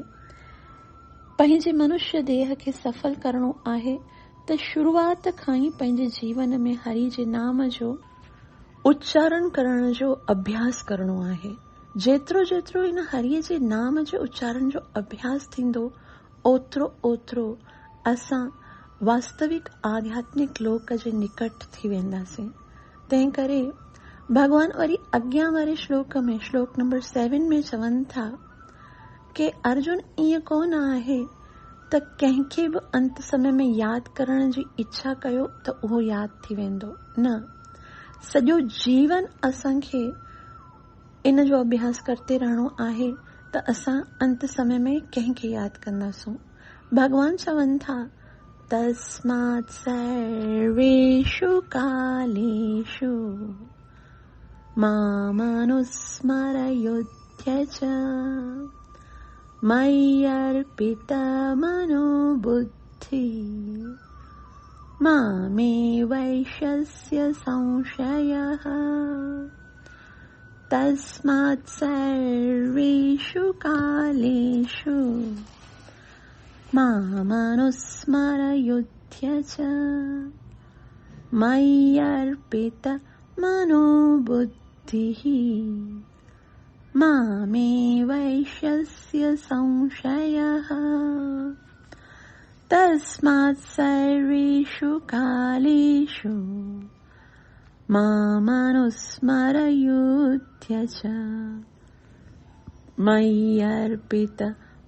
पंहिंजे मनुष्य देह खे सफल करणो आहे त शुरूआत खां ई पंहिंजे जीवन में हरि जे नाम जो उच्चारण करण जो अभ्यास करणो आहे। जेतिरो जेतिरो इन हरिय जे नाम जे उच्चारण जो अभ्यास थींदो ओतिरो ओतिरो असां वास्तविक आध्यात्मिक लोक जे निकट थी वेंदासीं। तंहिं करे भगवान वरी अॻियां वारे श्लोक में, श्लोक नंबर 7 में चवनि था कि अर्जुन, ईअं कोन आहे त कंहिंखे बि अंत समय में यादि करण जी इच्छा कयो त उहो यादि थी वेंदो। न, सॼो जीवन असांखे इन जो अभ्यास करते रहणो आहे त असां अंत समय में कंहिंखे यादि कंदासूं। भगवान चवनि था, तस्मात् सर्वेषु कालेषु मामनुस्मर युध्य च मयि अर्पिता मनो बुद्धि मामे वैश्यस्य संशयः। तस्मात् सर्वेषु कालेषु मामनुस्मरयुध्य च मय्यर्पित मनोबुद्धिः मामे वैश्यस्य संशयः। तस्मात् सर्वेषु कालेषु मामनुस्मरयुध्य च मय्यर्पित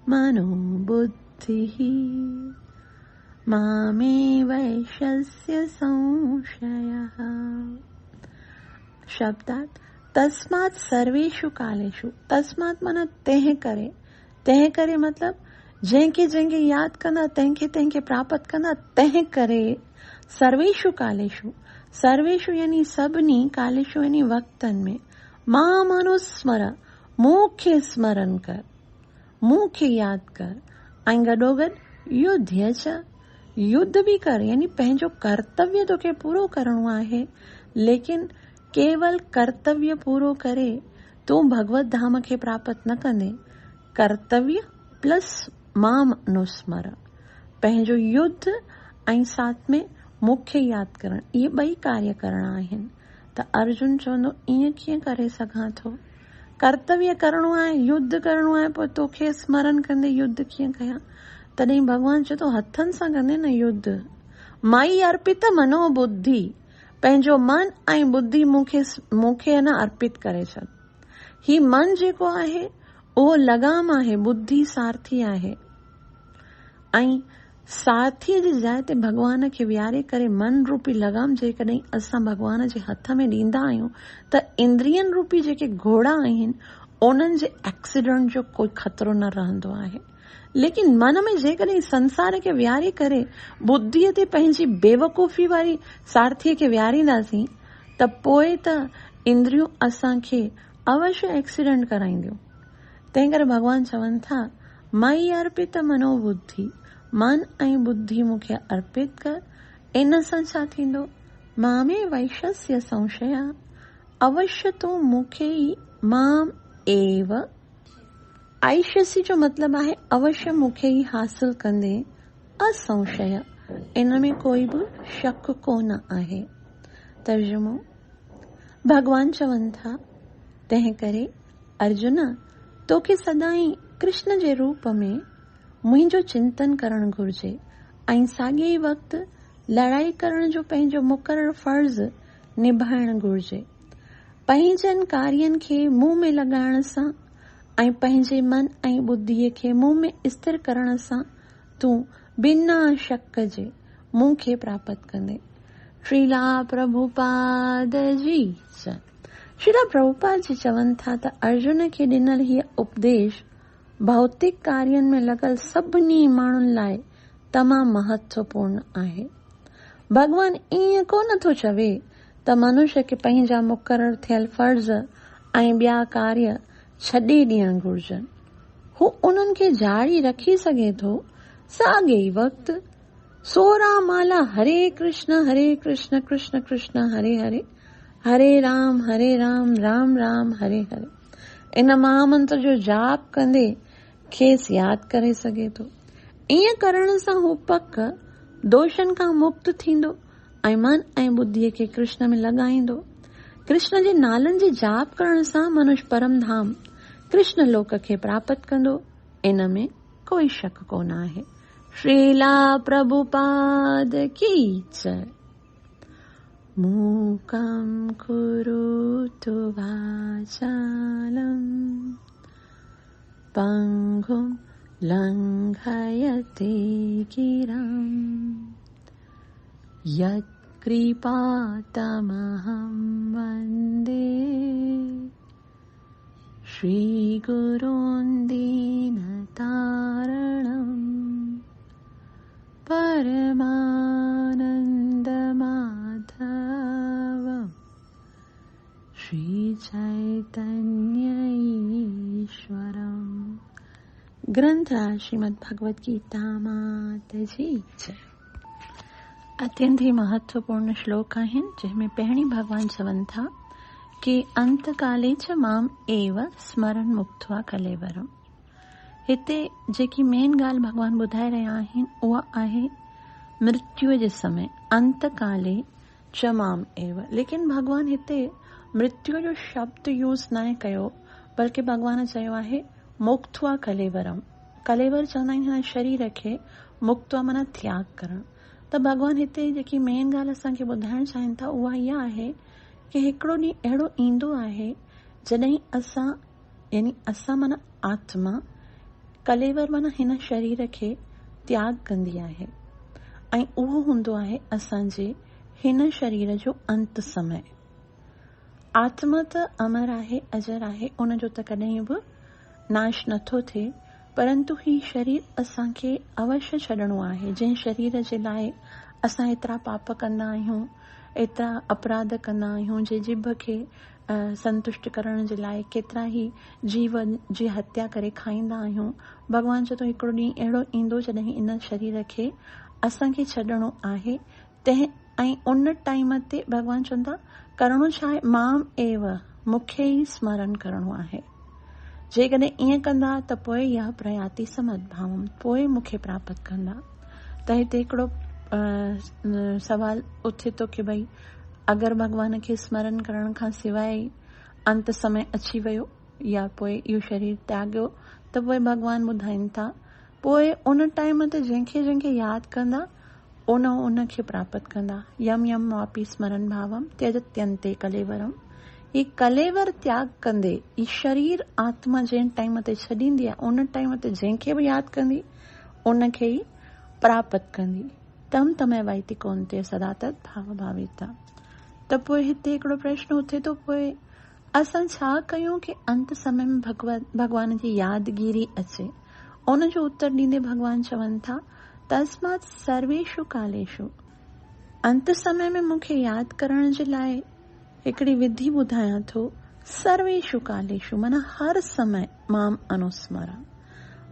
मनोबुद्धिः मामे वैश्यस्य संशयः। शब्दार्थ तस्मात् सर्वेषु कालेषु। तस्मात् माना तंहिं करे मतलब जंहिंखे याद कंदा तंहिंखे प्राप्त कंदा तंहिं करे सर्वेषु कालेषु। सर्वेषु यानी सभिनी, कालेषु यानी वक्तन में। माम अनुस्मर मूंखे स्मरण कर, मूंखे याद कर। ऐं गॾोगॾु युध्य च युद्ध भी कर यानी पंहिंजो कर्तव्य तोखे पूरो करणो आहे। लेकिन केवल कर्तव्य पूरो करे तूं भगवत धाम खे प्राप्त न कंदे। कर्तव्य प्लस माम अनुस्मर, पंहिंजो युद्ध ऐं साथ में मूंखे याद करण, इहे ॿई कार्य करणा आहिनि। त अर्जुन चवंदो ईअं कीअं करे सघां थो? कर्तव्य करणो आहे, युद्ध करणो आहे, पोइ तोखे स्मरण कंदे युद्ध कीअं कयां? तॾहिं भॻवान चए थो हथनि सां कंदे न युद्ध। मई अर्पित मनोबुद्धि, पंहिंजो मन ऐं बुद्धि मूंखे न अर्पित करे छॾ। ही मन जेको आहे उहो लगाम आहे, बुद्धि सारथी आहे। ऐं सारथीअ जी जाइ ते भॻवान खे विहारे करे मन रूपी लगाम जेकॾहिं असां भॻवान जे हथ में ॾींदा आहियूं त इंद्रियन रूपी जेके घोड़ा आहिनि उन्हनि जे एक्सीडेंट जो कोई खतरो न रहंदो आहे। लेकिन मन में जेकॾहिं संसार खे विहारे करे बुद्धीअ ते पंहिंजी बेवकूफ़ी वारी सारथीअ खे विहारींदासीं त पोइ त इंद्रियूं असांखे अवश्य एक्सीडेंट कराईंदियूं। तंहिं करे भॻवान चवनि था मई अर्पित मनोबुद्धि, मन ऐं बुद्धि मूंखे अर्पित कर। इन सां छा थींदो? मामे वैश्यस्य संशय, अवश्य तूं मूंखे ई माम एव, ऐश्यसी जो मतलब आहे अवश्य मूंखे ई हासिल कंदे, असंशय, इन में कोई बि शक कोन आहे। तर्जुमो, भगवान चवनि था तंहिं करे अर्जुन तोखे सदाई कृष्ण जे रूप में मुंहिंजो चिंतन करणु घुर्जे ऐं साॻिए ई वक़्तु लड़ाई करण जो पंहिंजो मुक़ररु फर्ज़ निभाइणु घुर्जे। पंहिंजनि कार्यनि खे मुंहं में लॻाइण सां ऐं पंहिंजे मन ऐं बुद्धीअ खे मुंहं में स्थिर करण सां तूं बिना शक जे मूंखे प्राप्त कंदे। श्रीला प्रभुपाद जी च। श्रीला प्रभुपाद जी चवनि था त अर्जुन खे ॾिनल हीअ उपदेश भौतिक कार्यनि में लॻल सभिनी माण्हुनि लाइ तमामु महत्वपूर्ण आहे। भॻवान ईअं कोन थो चवे त मनुष्य खे पंहिंजा मुक़ररु थियल फर्ज़ ऐं ॿिया कार्य छॾे ॾियणु घुर्जनि। हू उन्हनि खे जारी रखी सघे थो। साॻे ई वक़्तु 16 माला हरे कृष्ण कृष्ण कृष्ण हरे हरे, हरे राम राम राम हरे हरे, इन महामंत्र जो जाप कंदे खेसि यादि करे सघे थो। ईअं करण सां हू पक दोषनि खां मुक्त थींदो ऐं मन ऐं बुद्धीअ खे कृष्ण में लॻाईंदो। कृष्ण जे नालनि जी जाप करण सां मनुष्य परम धाम कृष्ण लोक खे प्राप्त कंदो, इन में कोई शक कोन आहे। श्रीला प्रभुपाद की जय। मूकं करोतु वाचालं पंगुं लंघयते गिरं यत्कृपातमहं वन्दे श्रीगुरुन् दीनतारणं परमानन्दमाधवं श्रीचैतन्य ईश्वरम्। ग्रंथ श्रीमद् भगवत गीता मात जी जय। अत्यंत ही महत्वपूर्ण श्लोक आहिनि, जंहिंमें पहिरीं भगवान चवनि था कि अंतकाले च माम एव स्मरण मुक्त्वा कलेवरम। हिते जेकी मेन ॻाल्हि भॻवान ॿुधाए रहिया आहिनि उहा आहे मृत्युअ जे समय, अंतकाले च माम एव। लेकिन भॻवान हिते मृत्युअ जो शब्द यूज़ न कयो, बल्कि भॻवान चयो आहे मुक्त्वा कलेवरम। कलेवर चवंदा आहिनि हिन शरीर खे, मुक्त्वा माना त्याग करणु। त भॻवान हिते जेकी मेन ॻाल्हि असांखे ॿुधाइणु चाहिनि था उहा इहा आहे कि हिकिड़ो ॾींहुं अहिड़ो ईंदो आहे जॾहिं असां, यानी असां माना आत्मा, कलेवर माना हिन शरीर खे त्याग कंदी आहे ऐं उहो हूंदो आहे असांजे हिन शरीर जो अंत समय। आत्मा त अमर आहे, अजर आहे, उनजो त कॾहिं बि नाश नथो थिए, परंतु ही शरीर असांखे अवश्य छॾिणो आहे। जंहिं शरीर जे लाइ असां एतिरा पाप कंदा आहियूं, एतिरा अपराध कंदा आहियूं, जे जिभ खे संतुष्ट करण जे लाइ केतिरा ई जीवन जी हत्या करे खाईंदा आहियूं। भॻवान चए थो हिकिड़ो ॾींहुं अहिड़ो ईंदो जॾहिं इन शरीर खे असांखे छॾिणो आहे। ऐं उन टाइम ते भॻवान चवंदा करणो छा आहे, माम एव, मूंखे ई स्मरण करणो आहे। जेकॾहिं ईअं कंदा त पोइ इहा प्रयाति समद्भावम, पोइ मूंखे प्राप्त कंदा। त हिते हिकिड़ो सवाल उथे थो कि भई अगरि भॻवान खे स्मरण करण खां सवाइ अंत समय अची वियो या पोइ इहो शरीर त्याॻियो, त पोइ भॻवान ॿुधाइनि था पोइ उन टाइम ते जंहिंखे जंहिंखे यादि कंदा उनखे प्राप्त कंदा। यम यम वापी स्मरण भावम त्यजत्यन्ते कलेवरम। ही कलेवर त्याग कंदे, ही शरीर आत्मा जंहिं टाइम ते छॾींदी आहे उन टाइम ते जंहिंखे बि यादि कंदी उनखे ई प्राप्त कंदी। तम तमय वाइति कोन्ते सदा तत् भाव भाविता। त पोइ हिते हिकिड़ो प्रश्न उथे थो, पोइ असां छा कयूं कि अंत समय में भॻवान जी यादगिरी अचे। उनजो उत्तर ॾींदे भॻवान चवनि था तस्मात् सर्वेषु कालेषु। अंत समय में मूंखे यादि करण जे लाइ हिकिड़ी विधि ॿुधायां थो। सर्वेषु कालेषु माना हर समय माम अनुस्मरा,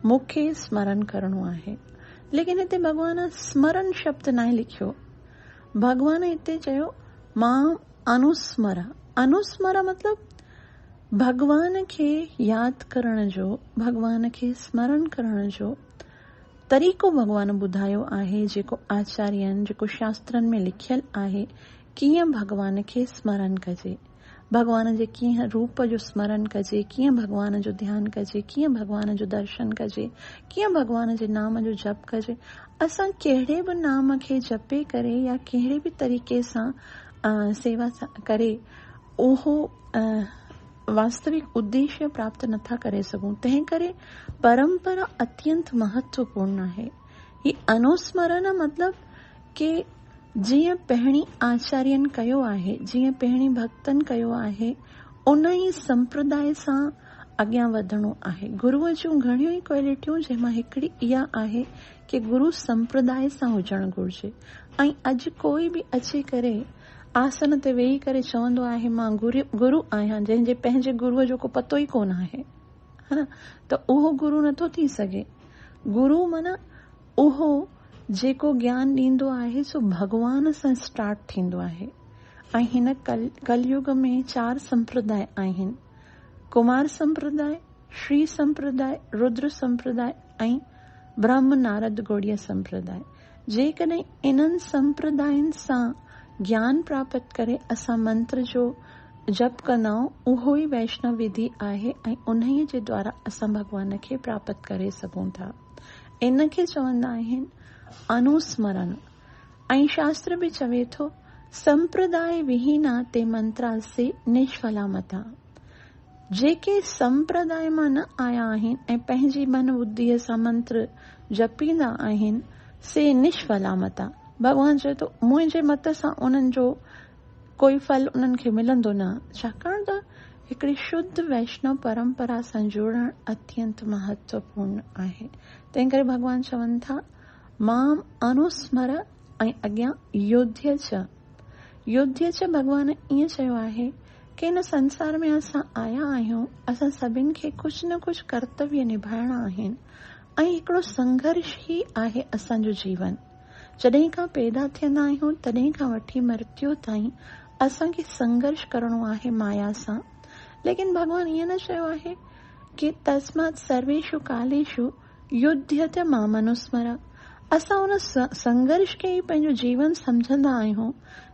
मूंखे स्मरण करणो आहे। लेकिन हिते भॻवान स्मरण शब्द न लिखियो, भॻवान हिते चयो माम अनुस्मरा। अनुस्मरा मतलब भॻवान खे यादि करण जो, भॻवान खे स्मरण करण जो तरीक़ो भॻवान ॿुधायो आहे, जेको आचार्यनि, जेको शास्त्रनि में लिखियल आहे कीअं भॻवान खे स्मरण कजे, भॻवान जे कीअं रूप जो स्मरण कजे, कीअं भॻवान जो ध्यानु कजे, कीअं भॻवान जो दर्शन कजे, कीअं भॻवान जे नाम जो जप कजे। असां कहिड़े बि नाम खे जपे करे या कहिड़े बि तरीक़े सां सेवा करे उहो वास्तविक उद्देश्य प्राप्त नथा करे सघूं। तंहिं करे परंपरा अत्यंत महत्वपूर्ण आहे। ही अनुस्मरण मतलब कि जीअं पहिरीं आचार्यनि कयो आहे, जीअं पहिरीं भक्तनि कयो आहे, उन ई संप्रदाय सां अॻियां वधणो आहे। गुरूअ जूं घणियूं ई क्वालिटियूं जंहिंमां हिकिड़ी इहा आहे कि गुरु संप्रदाय सां हुजणु घुरिजे। ऐं अॼु कोई बि अची करे आसन ते वेही करे चवंदो आहे मां गुरु आहियां, जंहिंजे पंहिंजे गुरूअ जो को पतो ई कोन आहे, है न, त उहो गुरु नथो थी सघे। गुरु माना उहो जेको ज्ञान ॾींदो आहे सो भॻवान सां स्टार्ट थींदो आहे। ऐं हिन कलयुग में 4 संप्रदाय आहिनि, कुमार संप्रदाय, श्री संप्रदाय, रुद्र संप्रदाय ऐं ब्रह्म नारद गौड़िया संप्रदाय। जेकॾहिं इन्हनि संप्रदायनि सां ज्ञान प्राप्त करे असां मंत्र जो जप कंदा आहियूं, उहो ई वैष्णव विधि आहे ऐं उन्हीअ जे द्वारा असां भॻवान खे प्राप्त करे सघूं था। इन खे चवंदा आहिनि अनुस्मरण। ऐं शास्त्र बि चवे थो संप्रदाय विहीना ते मंत्रा से निष्फला मता। जेके संप्रदाय मां न आया आहिनि ऐं पंहिंजी मन बुद्धीअ सां मंत्र जपींदा आहिनि से निष्फला मता। भॻवान चए थो मुंहिंजे मत सां उन्हनि जो कोई फल उन्हनि खे मिलंदो न, छाकाणि त हिकिड़ी शुद्ध वैष्णव परंपरा सां जोड़णु अत्यंत महत्वपूर्ण आहे। तंहिं करे भॻवान चवनि था माम अनुस्मर ऐं अॻियां युध्य च। युध्य च भॻवान ईअं चयो आहे कि हिन संसार में असां आया आहियूं, असां सभिनि खे कुझु न कुझु कर्तव्य निभाइणा आहिनि ऐं हिकिड़ो संघर्ष ई आहे असांजो जीवन। जॾहिं खां पैदा थियंदा आहियूं तॾहिं खां वठी मृत्यु ताईं असांखे संघर्ष करणो आहे माया सां, लेकिन भॻवान ईअं न चयो आहे कि तस्मात् सर्वेषु कालेषु युध्यते माम अनुस्मर। असां उन संघर्ष खे ई पंहिंजो जीवन समझंदा आहियूं,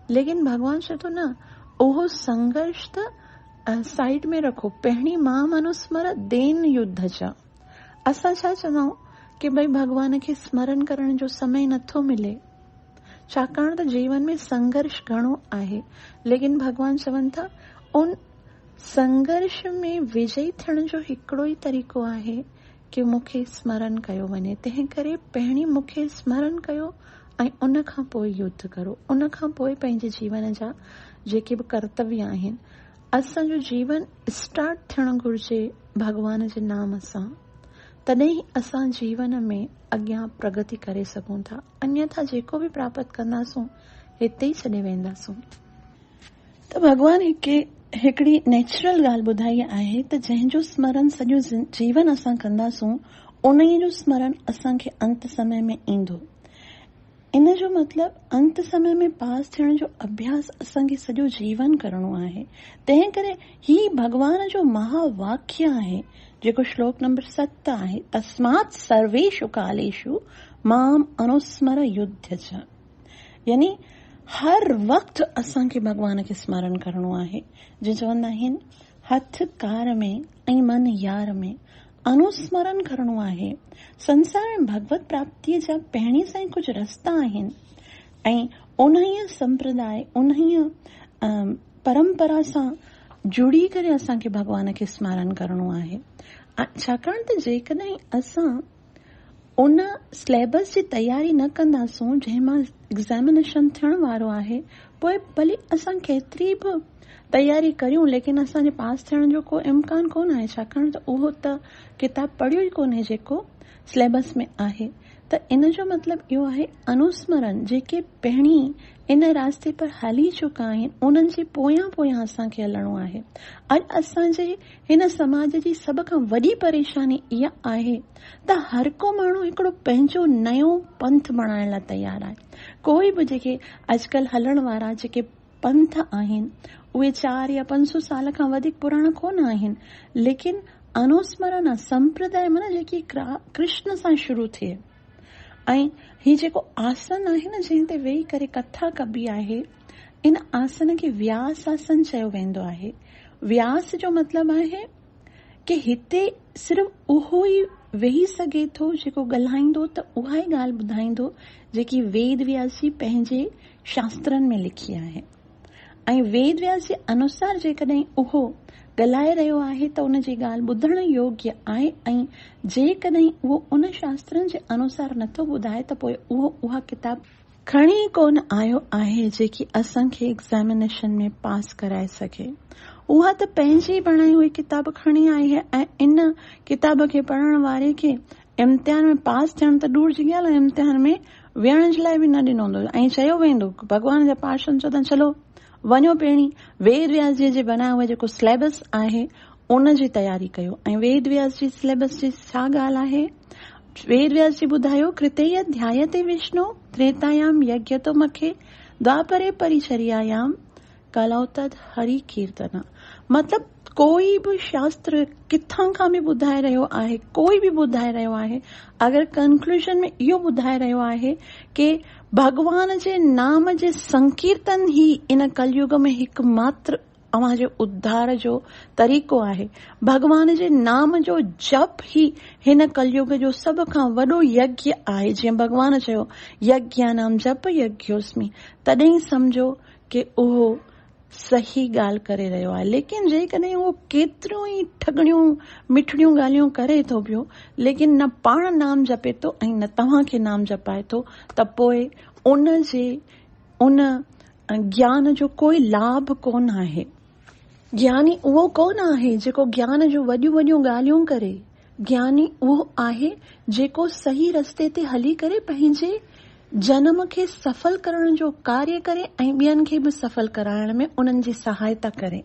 लेकिन भॻवान चए थो न, उहो संघर्ष त साइड में रखो, पहिरीं माम अनुस्मर देन युद्ध जा। असां छा चवंदा कि भई भॻवान खे स्मरण करण जो समय नथो मिले, छाकाणि त जीवन में संघर्ष घणो आहे, लेकिन भॻवान चवनि था उन संघर्ष में विजयी थियण जो हिकिड़ो ई तरीक़ो आहे कि मूंखे स्मरण कयो वञे। तंहिं करे पहिरीं मूंखे स्मरण कयो ऐं उन खां पोइ युद्ध करो, उन खां पोइ पंहिंजे जीवन जा जेके बि कर्तव्य आहिनि, असांजो जीवन स्टार्ट थियणु घुर्जे भॻवान जे नाम सां, तॾहिं असां जीवन में अॻियां प्रगति करे सघूं था। अन्यथा जेको बि प्राप्त कंदासूं हिते ई छॾे वेंदासूं। त भॻवान हिकिड़ी नेचुरल ॻाल्हि ॿुधाई आहे त जंहिंजो स्मरण सॼो जीवन असां कंदासूं, उन जो स्मरण असांखे अंत समय में ईंदो। इन जो मतिलबु अंत समय में पास थियण जो अभ्यास असांखे सॼो जीवन करणो आहे। तंहिं करे ही भॻवान जो महावाक्य आहे जेको श्लोक नंबर 7 आहे, तस्मात् सर्वेषु कालेषु माम अनुस्मर युध्यच। यानी हर वक़्तु असांखे भॻवान खे स्मरण करणो आहे। जो चवंदा आहिनि हथ कार में ऐं मन यार में, अनुस्मरण करणो आहे। संसार में भगवत प्राप्तिअ जा पहिरीं सां ई कुझु रस्ता आहिनि ऐं उन्हीअ संप्रदाय, उन्हीअ परंपरा सां जुड़ी करे असांखे भॻवान खे स्मरण करणो आहे। छाकाणि त जेकॾहिं असां उन सिलेबस जी तयारी न कंदासूं जंहिंमां एग्ज़ामिनेशन थियण वारो आहे, पोइ भले असां केतिरी बि तयारी करियूं, लेकिन असांजे पास थियण जो को इम्कान कोन आहे, छाकाणि त उहो त किताब पढ़ियो ई कोन्हे जेको सिलेबस में आहे। त इन जो मतिलबु इहो आहे अनुस्मरण, जेके पहिरीं इन रास्ते पर हली चुका आहिनि उन्हनि जे पोयां पोयां असांखे हलणो आहे। अॼु असांजे हिन समाज जी सभ खां वॾी परेशानी इहा आहे त हर को माण्हू हिकिड़ो पंहिंजो नयो पंथ बणाइण लाइ तयारु आहे। कोई बि जेके अॼुकल्ह हलण वारा जेके पंथ आहिनि उहे 4 या 500 साल खां वधीक पुराणा कोन आहिनि, लेकिन अनुस्मरण संप्रदाय माना जेकी कृष्ण सां शुरू थिए। ऐं ही जेको आसन आहे न जंहिं ते वेही करे कथा कबी आहे, इन आसन खे व्यास आसन चयो वेंदो आहे। व्यास जो मतिलबु आहे कि हिते सिर्फ़ु उहो ई वेही सघे थो जेको ॻाल्हाईंदो त उहा ई ॻाल्हि ॿुधाईंदो जेकी वेद व्यास जी पंहिंजे शास्त्रनि में लिखी आहे। ऐं वेद व्यास जे अनुसार जेकॾहिं उहो ॻाल्हाए रहियो आहे त उन जी ॻाल्हि ॿुधण योग्य आहे, ऐं जेकॾहिं उहो उन शास्त्रनि जे अनुसार नथो ॿुधाए त पोइ उहो उहा किताब खणी कोन आयो आहे जेकी असांखे एग्ज़ामिनेशन में पास कराए सघे। उहा त पंहिंजी बणाई हुई किताब खणी आई है ऐं इन किताब खे पढ़ण वारे खे इम्तिहान में पास थियण त दूर जी ॻाल्हि आहे, इम्तिहान में विहण जे लाइ बि न ॾिनो वेंदो ऐं चयो वेंदो भॻवान जा पार्षद चवंदा चलो वञो पहिरीं वेद व्यास जी जे बनाए हुए जेको सिलेबस आहे उन जी तयारी कयो। ऐं वेद व्यास जी सिलेबस जी छा ॻाल्हि आहे? वेद व्यास जी ॿुधायो कृतेय ध्यायते विष्णु त्रेतायाम यज्ञतो मखे द्वापरे परिचर्यायाम कलौ तद हरि कीर्तना। मतलब कोई बि शास्त्र किथां खां बि ॿुधाए रहियो आहे, कोई बि ॿुधाए रहियो आहे, अगरि कंक्लूजन में इहो ॿुधाए रहियो आहे कि भगवान जे नाम जे संकीर्तन ही इन कलयुग में हिकु मात्र अव्हांजे उद्धार जो तरीक़ो आहे, भगवान जे नाम जो जप ही हिन कलयुग जो सभ खां वॾो यज्ञ आहे। जीअं भगवान चयो यज्ञानाम जप यज्ञोस्मि, तॾहिं सम्झो कि उहो सही ॻाल्हि करे रहियो आहे। लेकिन जेकॾहिं उहो केतिरियूं ई ठगड़ियूं मिठड़ियूं ॻाल्हियूं करे थो पियो, लेकिन न पाण नाम जपे थो ऐं न तव्हांखे नाम जपाए थो, त पोइ उन ज्ञान जो कोई लाभ कोन आहे। ज्ञानी उहो कोन आहे जेको ज्ञान जो वॾियूं वॾियूं ॻाल्हियूं करे, ज्ञानी उहो आहे जेको सही रस्ते ते हली करे पंहिंजे जन्म खे सफल करण जो कार्य करे ऐं ॿियनि खे बि सफल कराइण में उन्हनि जी सहायता करे।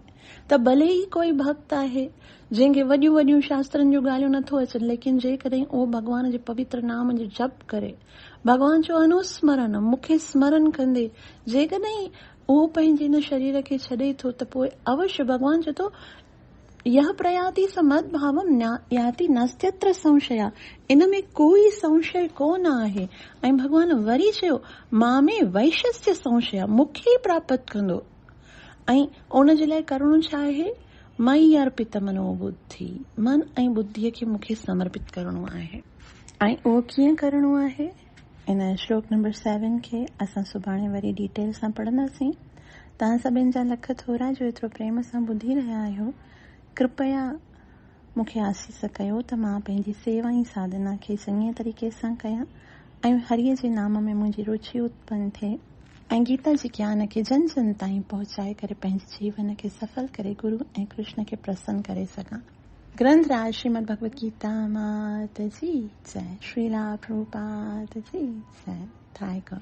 त भले ई कोई भक्त आहे जंहिंखे वॾियूं वॾियूं शास्त्रनि जूं ॻाल्हियूं नथो अचे, लेकिन जेकॾहिं उहो भगवान जे पवित्र नाम जो जप करे, भगवान जो अनुस्मरण मूंखे स्मरण कंदे जेकॾहिं उहो पंहिंजे हिन शरीर खे छॾे थो त पोइ अवश्य भॻवान चए थो यह प्रयाति स मद्भावम याति नास्त्यत्र संशया, इन में कोई संशय कोन आहे। ऐं भॻवान वरी चयो मां में वैशस्य संशय, मूंखे ई प्राप्त कंदो। ऐं उन जे लाइ करणो छा आहे? मई अर्पित मनोबुद्धि, मन ऐं बुद्धीअ खे मूंखे समर्पित करणो आहे। ऐं उहो कीअं करणो आहे? इन श्लोक नंबर 7 खे असां सुभाणे वरी डिटेल सां पढ़ंदासीं। तव्हां सभिनि जा लख थोरा जो एतिरो प्रेम सां ॿुधी रहिया आहियो। कृपया मूंखे आसीस कयो त मां पंहिंजी सेवा ऐं साधना खे चङे तरीक़े सां कयां ऐं हरीअ जे नाम में मुंहिंजी रुचि उत्पन्न थिए ऐं गीता जी ज्ञान खे जन जन ताईं पहुचाए करे पंहिंजे जीवन खे सफल करे गुरु ऐं कृष्ण खे प्रसन्न करे सघां। ग्रंथराज श्रीमद् भगवत गीता मात जी जय। श्रीला प्रभुपाद जी जय। थाय गॉड।